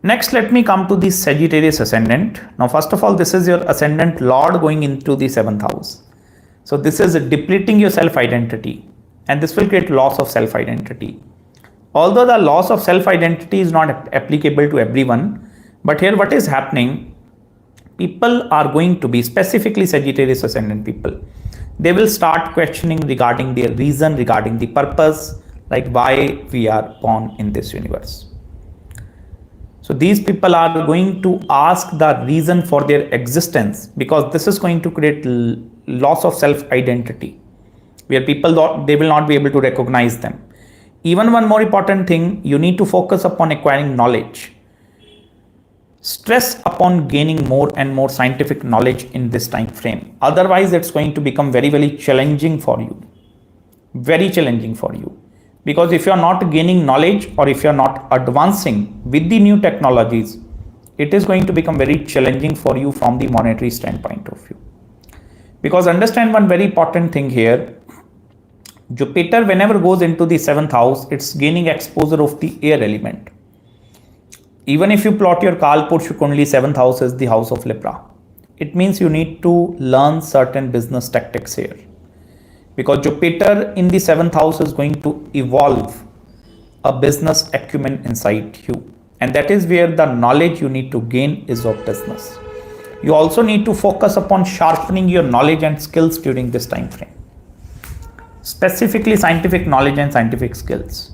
Next, let me come to the Sagittarius ascendant. Now, first of all, this is your ascendant Lord going into the 7th house. So this is depleting your self-identity, and this will create loss of self-identity. Although the loss of self-identity is not applicable to everyone, but here what is happening, people are going to be, specifically Sagittarius ascendant people, they will start questioning regarding their reason, regarding the purpose, like why we are born in this universe. So these people are going to ask the reason for their existence, because this is going to create loss of self-identity, where people they will not be able to recognize them. Even one more important thing, you need to focus upon acquiring knowledge. Stress upon gaining more and more scientific knowledge in this time frame. Otherwise, it's going to become very, very challenging for you. Very challenging for you. Because if you're not gaining knowledge, or if you're not advancing with the new technologies, it is going to become very challenging for you from the monetary standpoint of view. Because understand one very important thing here. Jupiter, whenever goes into the 7th house, it's gaining exposure of the air element. Even if you plot your Kalpurusha Kundali, 7th house is the house of Libra. It means you need to learn certain business tactics here. Because Jupiter in the 7th house is going to evolve a business acumen inside you. And that is where the knowledge you need to gain is of business. You also need to focus upon sharpening your knowledge and skills during this time frame. Specifically scientific knowledge and scientific skills.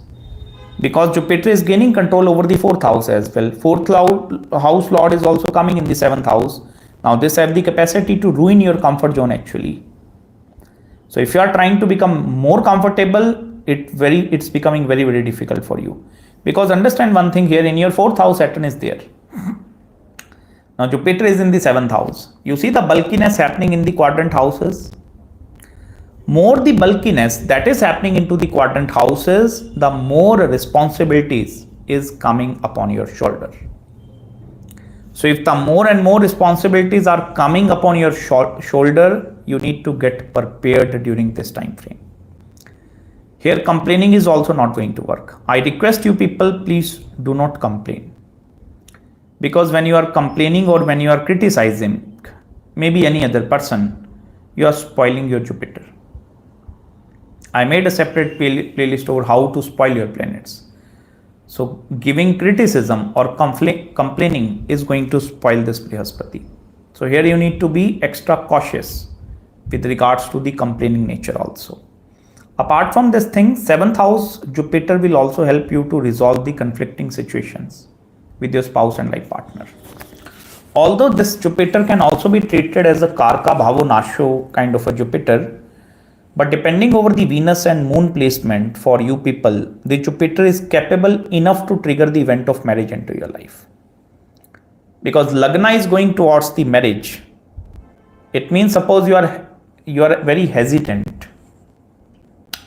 Because Jupiter is gaining control over the 4th house as well. 4th house lord is also coming in the 7th house. Now this has the capacity to ruin your comfort zone actually. So if you are trying to become more comfortable, it's becoming very, very difficult for you. Because understand one thing here, in your 4th house, Saturn is there. Now Jupiter is in the 7th house. You see the bulkiness happening in the quadrant houses. More the bulkiness that is happening into the quadrant houses, the more responsibilities is coming upon your shoulder. So if the more and more responsibilities are coming upon your shoulder, you need to get prepared during this time frame. Here complaining is also not going to work. I request you people, please do not complain. Because when you are complaining or when you are criticizing maybe any other person, you are spoiling your Jupiter. I made a separate playlist over how to spoil your planets. So giving criticism or complaining is going to spoil this Brihaspati. So here you need to be extra cautious with regards to the complaining nature also. Apart from this thing, 7th house Jupiter will also help you to resolve the conflicting situations with your spouse and life partner. Although this Jupiter can also be treated as a Karka Bhavo Nasho kind of a Jupiter, but depending over the Venus and Moon placement for you people, the Jupiter is capable enough to trigger the event of marriage into your life. Because Lagna is going towards the marriage. It means suppose you are very hesitant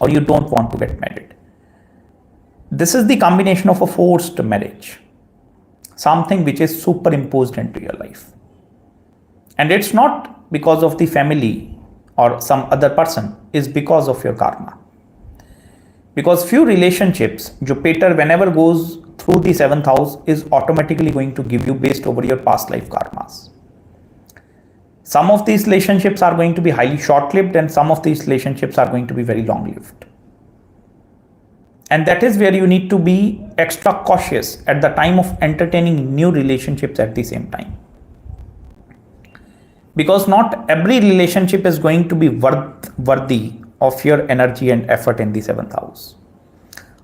or you don't want to get married. This is the combination of a forced marriage. Something which is superimposed into your life. And it's not because of the family or some other person, is because of your karma. Because few relationships, Jupiter whenever goes through the 7th house is automatically going to give you based over your past life karmas. Some of these relationships are going to be highly short-lived and some of these relationships are going to be very long-lived. And that is where you need to be extra cautious at the time of entertaining new relationships at the same time. Because not every relationship is going to be worthy of your energy and effort in the 7th house.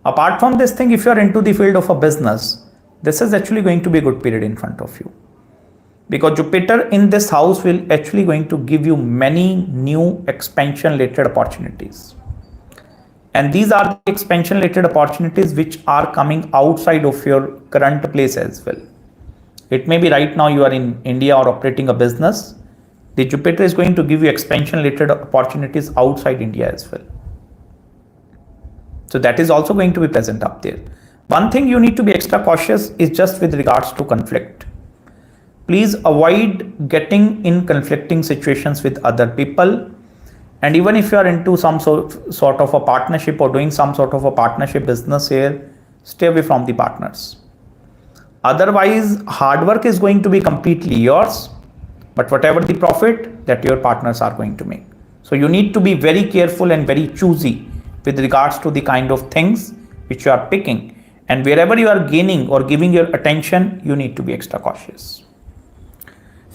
Apart from this thing, if you are into the field of a business, this is actually going to be a good period in front of you. Because Jupiter in this house will actually going to give you many new expansion related opportunities. And these are the expansion related opportunities which are coming outside of your current place as well. It may be right now you are in India or operating a business. The Jupiter is going to give you expansion related opportunities outside India as well. So that is also going to be present up there. One thing you need to be extra cautious is just with regards to conflict. Please avoid getting in conflicting situations with other people. And even if you are into some sort of a partnership or doing some sort of a partnership business here, stay away from the partners. Otherwise, hard work is going to be completely yours. But whatever the profit that your partners are going to make. So you need to be very careful and very choosy with regards to the kind of things which you are picking. And wherever you are gaining or giving your attention, you need to be extra cautious.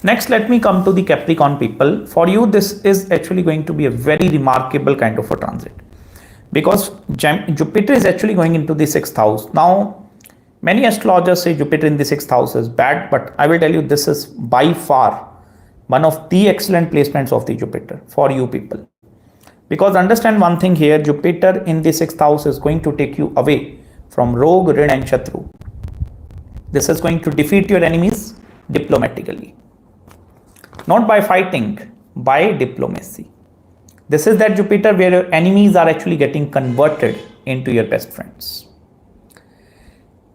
Next, let me come to the Capricorn people. For you, this is actually going to be a very remarkable kind of a transit. Because Jupiter is actually going into the 6th house. Now, Many astrologers say Jupiter in the 6th house is bad, but I will tell you this is by far one of the excellent placements of the Jupiter for you people. Because understand one thing here, Jupiter in the 6th house is going to take you away from Rogue, Rin and Shatru. This is going to defeat your enemies diplomatically. Not by fighting, by diplomacy. This is that Jupiter where your enemies are actually getting converted into your best friends.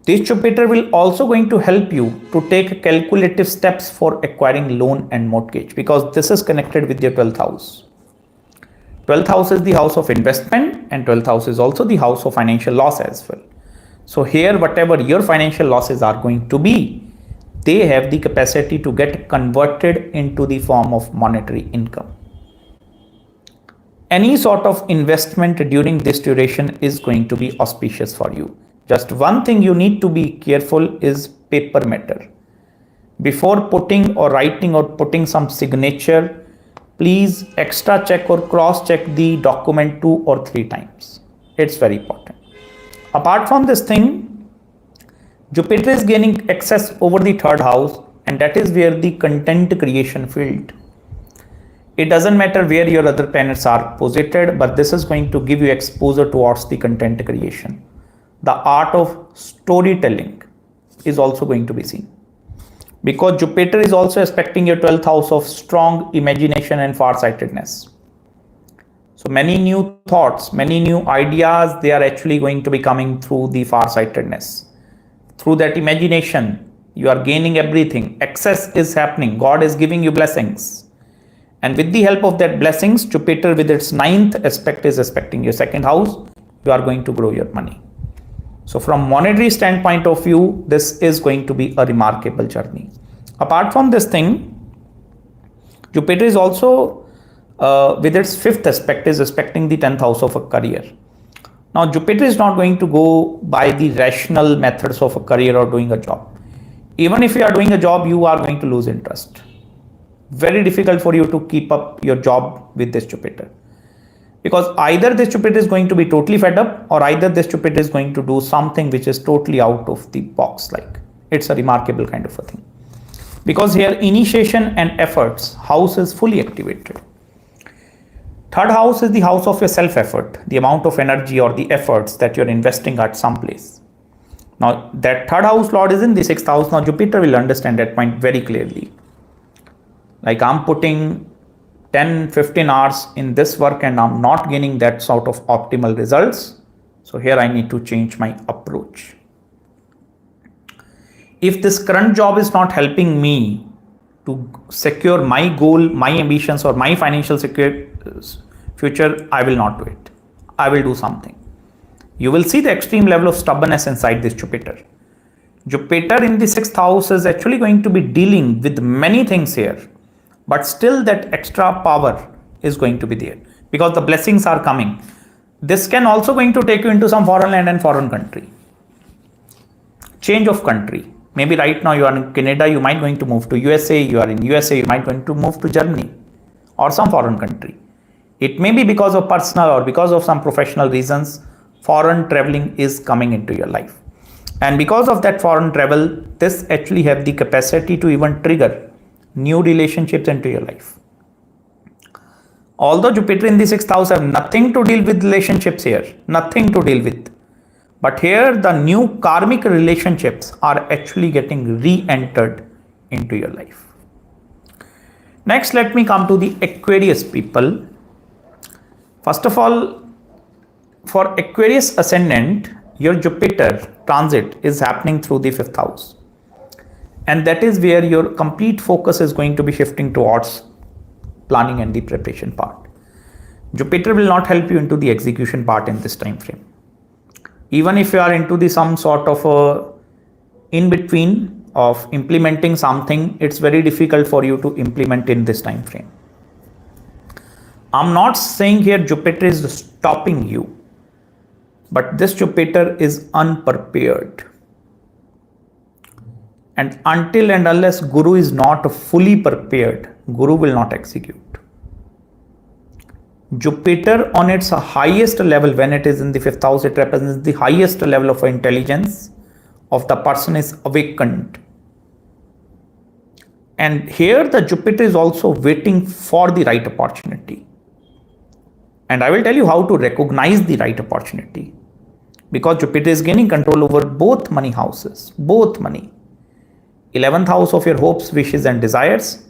This Jupiter will also going to help you to take calculative steps for acquiring loan and mortgage, because this is connected with your 12th house. 12th house is the house of investment and 12th house is also the house of financial loss as well. So here whatever your financial losses are going to be, they have the capacity to get converted into the form of monetary income. Any sort of investment during this duration is going to be auspicious for you. Just one thing you need to be careful is paper matter. Before putting or writing or putting some signature, please extra check or cross check the document 2 or 3 times. It's very important. Apart from this thing, Jupiter is gaining access over the 3rd house, and that is where the content creation field. It doesn't matter where your other planets are posited, but this is going to give you exposure towards the content creation. The art of storytelling is also going to be seen. Because Jupiter is also aspecting your 12th house of strong imagination and farsightedness. So many new thoughts, many new ideas, they are actually going to be coming through the farsightedness. Through that imagination, you are gaining everything. Access is happening. God is giving you blessings. And with the help of that blessings, Jupiter with its 9th aspect is aspecting your 2nd house. You are going to grow your money. So from monetary standpoint of view, this is going to be a remarkable journey. Apart from this thing, Jupiter is also with its 5th aspect is aspecting the 10th house of a career. Now Jupiter is not going to go by the rational methods of a career or doing a job. Even if you are doing a job, you are going to lose interest. Very difficult for you to keep up your job with this Jupiter. Because either this Jupiter is going to be totally fed up, or either this Jupiter is going to do something which is totally out of the box. Like, it's a remarkable kind of a thing. Because here initiation and efforts house is fully activated. 3rd house is the house of your self-effort, the amount of energy or the efforts that you're investing at some place. Now that 3rd house lord is in the 6th house. Now Jupiter will understand that point very clearly. Like, I'm putting 10-15 hours in this work and I'm not gaining that sort of optimal results. So here I need to change my approach. If this current job is not helping me to secure my goal, my ambitions or my financial future, I will not do it. I will do something. You will see the extreme level of stubbornness inside this Jupiter. Jupiter in the 6th house is actually going to be dealing with many things here. But still that extra power is going to be there because the blessings are coming. This can also going to take you into some foreign land and foreign country. Change of country. Maybe right now you are in Canada, you might going to move to USA. You are in USA, you might going to move to Germany or some foreign country. It may be because of personal or because of some professional reasons, foreign traveling is coming into your life. And because of that foreign travel, this actually have the capacity to even trigger new relationships into your life. Although Jupiter in the 6th house have nothing to deal with relationships here, nothing to deal with. But here the new karmic relationships are actually getting re-entered into your life. Next, let me come to the Aquarius people. First of all, for Aquarius ascendant, your Jupiter transit is happening through the 5th house. And that is where your complete focus is going to be shifting towards planning and the preparation part. Jupiter will not help you into the execution part in this time frame. Even if you are into the some sort of a in between of implementing something, it's very difficult for you to implement in this time frame. I'm not saying here Jupiter is stopping you, but this Jupiter is unprepared. And until and unless Guru is not fully prepared, Guru will not execute. Jupiter on its highest level, when it is in the 5th house, it represents the highest level of intelligence, of the person is awakened. And here the Jupiter is also waiting for the right opportunity. And I will tell you how to recognize the right opportunity. Because Jupiter is gaining control over both money houses, both money. 11th house of your hopes, wishes and desires,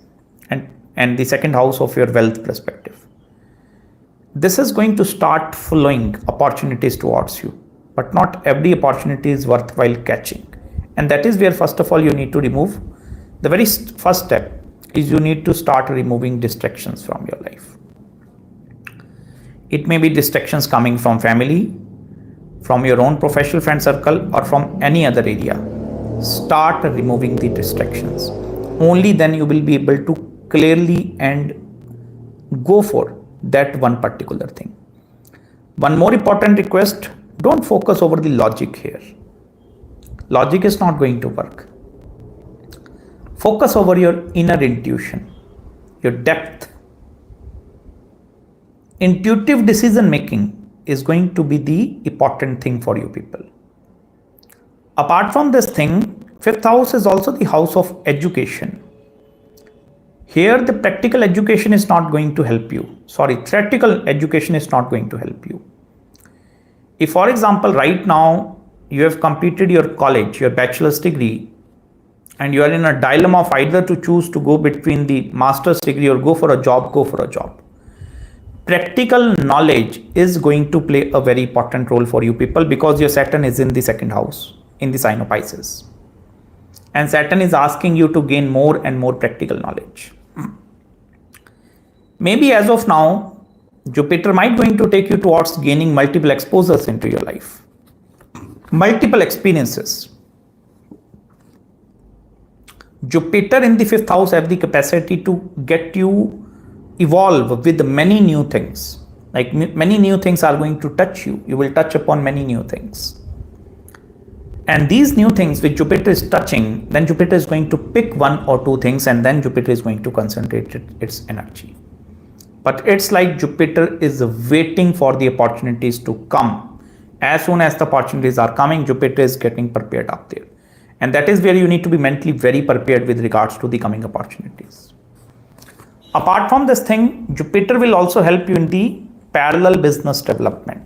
and the second house of your wealth perspective. This is going to start flowing opportunities towards you. But not every opportunity is worthwhile catching. And that is where first of all you need to remove. The very first step is you need to start removing distractions from your life. It may be distractions coming from family, from your own professional friend circle, or from any other area. Start removing the distractions. Only then you will be able to clearly and go for that one particular thing. One more important request, don't focus over the logic here. Logic is not going to work. Focus over your inner intuition, your depth. Intuitive decision making is going to be the important thing for you people. Apart from this thing, 5th house is also the house of education. Here the practical education is not going to help you. Theoretical education is not going to help you. If for example right now you have completed your college, your bachelor's degree, and you are in a dilemma of either to choose to go between the master's degree or go for a job, Practical knowledge is going to play a very important role for you people because your Saturn is in the second house, in the sign of Pisces. And Saturn is asking you to gain more and more practical knowledge. Maybe as of now, Jupiter might going to take you towards gaining multiple exposures into your life. Multiple experiences. Jupiter in the 5th house have the capacity to get you evolve with many new things. Like many new things are going to touch you. You will touch upon many new things. And these new things which Jupiter is touching, then Jupiter is going to pick one or two things and then Jupiter is going to concentrate its energy. But it's like Jupiter is waiting for the opportunities to come. As soon as the opportunities are coming, Jupiter is getting prepared up there. And that is where you need to be mentally very prepared with regards to the coming opportunities. Apart from this thing, Jupiter will also help you in the parallel business development.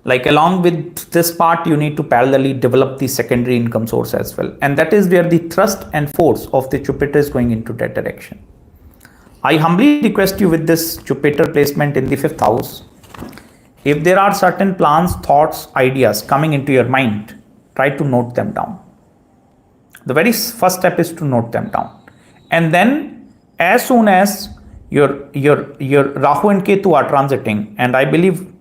Like along with this part, you need to parallelly develop the secondary income source as well. And that is where the thrust and force of the Jupiter is going into that direction. I humbly request you with this Jupiter placement in the 5th house, if there are certain plans, thoughts, ideas coming into your mind, try to note them down. The very first step is to note them down. And then as soon as your Rahu and Ketu are transiting, and I believe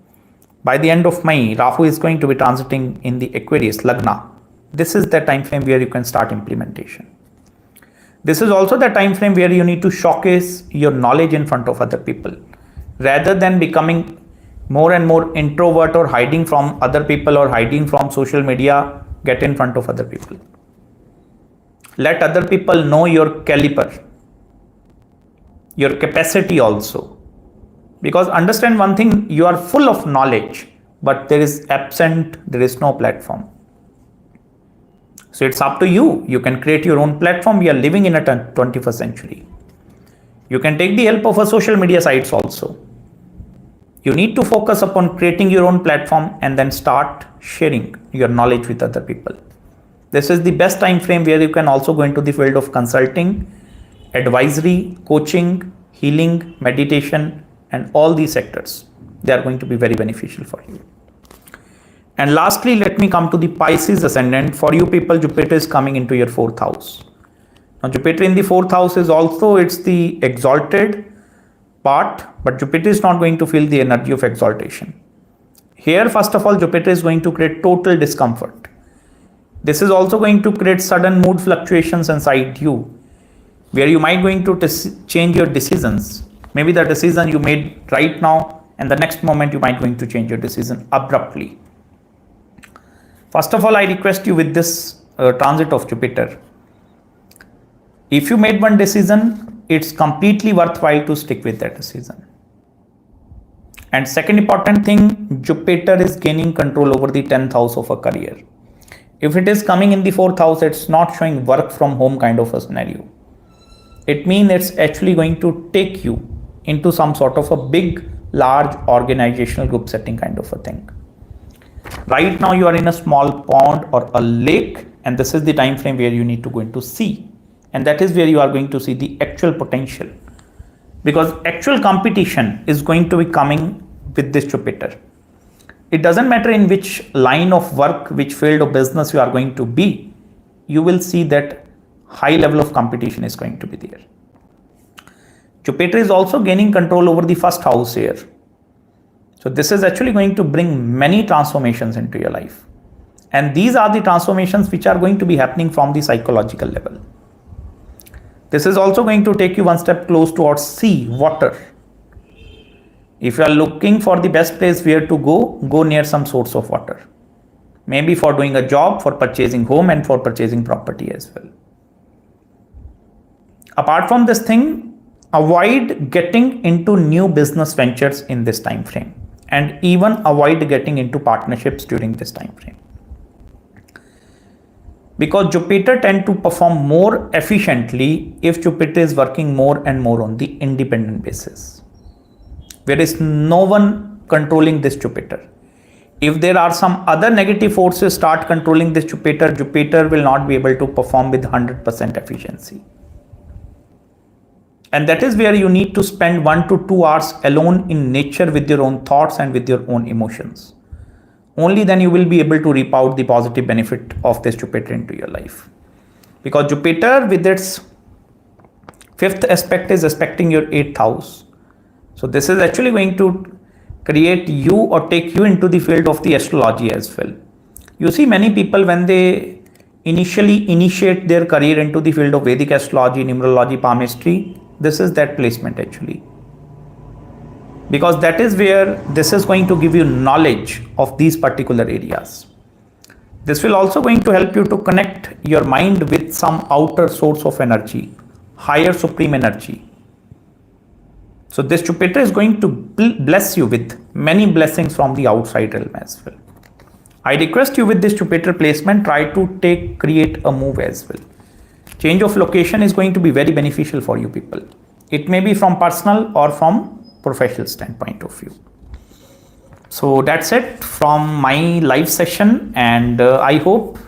by the end of May, Rahu is going to be transiting in the Aquarius, Lagna. This is the time frame where you can start implementation. This is also the time frame where you need to showcase your knowledge in front of other people. Rather than becoming more and more introvert or hiding from other people or hiding from social media, get in front of other people. Let other people know your caliber, your capacity also. Because understand one thing, you are full of knowledge, but there is no platform. So it's up to you. You can create your own platform. We are living in a 21st century. You can take the help of a social media sites also. You need to focus upon creating your own platform and then start sharing your knowledge with other people. This is the best time frame where you can also go into the field of consulting, advisory, coaching, healing, meditation, and all these sectors. They are going to be very beneficial for you. And lastly, let me come to the Pisces ascendant. For you people, Jupiter is coming into your 4th house. Now, Jupiter in the 4th house is also, it's the exalted part, but Jupiter is not going to feel the energy of exaltation. Here, first of all, Jupiter is going to create total discomfort. This is also going to create sudden mood fluctuations inside you, where you might going to change your decisions. Maybe the decision you made right now, and the next moment you might going to change your decision abruptly. First of all, I request you with this transit of Jupiter, if you made one decision, it's completely worthwhile to stick with that decision. And second important thing, Jupiter is gaining control over the 10th house of a career. If it is coming in the 4th house, it's not showing work from home kind of a scenario. It means it's actually going to take you into some sort of a big, large organizational group setting kind of a thing. Right now you are in a small pond or a lake, and this is the time frame where you need to go into sea. And that is where you are going to see the actual potential. Because actual competition is going to be coming with this Jupiter. It doesn't matter in which line of work, which field of business you are going to be, you will see that high level of competition is going to be there. Jupiter is also gaining control over the first house here. So this is actually going to bring many transformations into your life. And these are the transformations which are going to be happening from the psychological level. This is also going to take you one step close towards sea, water. If you are looking for the best place where to go near some source of water. Maybe for doing a job, for purchasing home, and for purchasing property as well. Apart from this thing, avoid getting into new business ventures in this time frame, and even avoid getting into partnerships during this time frame. Because Jupiter tends to perform more efficiently if Jupiter is working more and more on the independent basis. There is no one controlling this Jupiter. If there are some other negative forces start controlling this Jupiter, Jupiter will not be able to perform with 100% efficiency. And that is where you need to spend 1 to 2 hours alone in nature with your own thoughts and with your own emotions. Only then you will be able to reap out the positive benefit of this Jupiter into your life. Because Jupiter with its 5th aspect is aspecting your 8th house. So this is actually going to create you or take you into the field of the astrology as well. You see many people when they initially initiate their career into the field of Vedic astrology, numerology, palmistry, this is that placement actually. Because that is where this is going to give you knowledge of these particular areas. This will also going to help you to connect your mind with some outer source of energy, higher supreme energy. So this Jupiter is going to bless you with many blessings from the outside realm as well. I request you with this Jupiter placement, try to create a move as well. Change of location is going to be very beneficial for you people. It may be from personal or from professional standpoint of view. So that's it from my live session, and I hope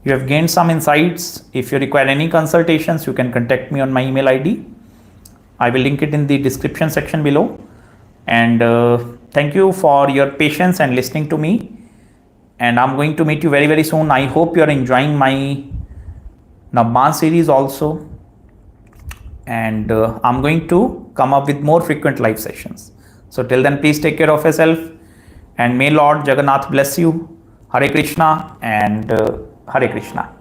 you have gained some insights. If you require any consultations, you can contact me on my email ID. I will link it in the description section below. And thank you for your patience and listening to me. And I'm going to meet you very, very soon. I hope you are enjoying my Navman series also. And I'm going to come up with more frequent live sessions. So till then, please take care of yourself. And may Lord Jagannath bless you. Hare Krishna and Hare Krishna.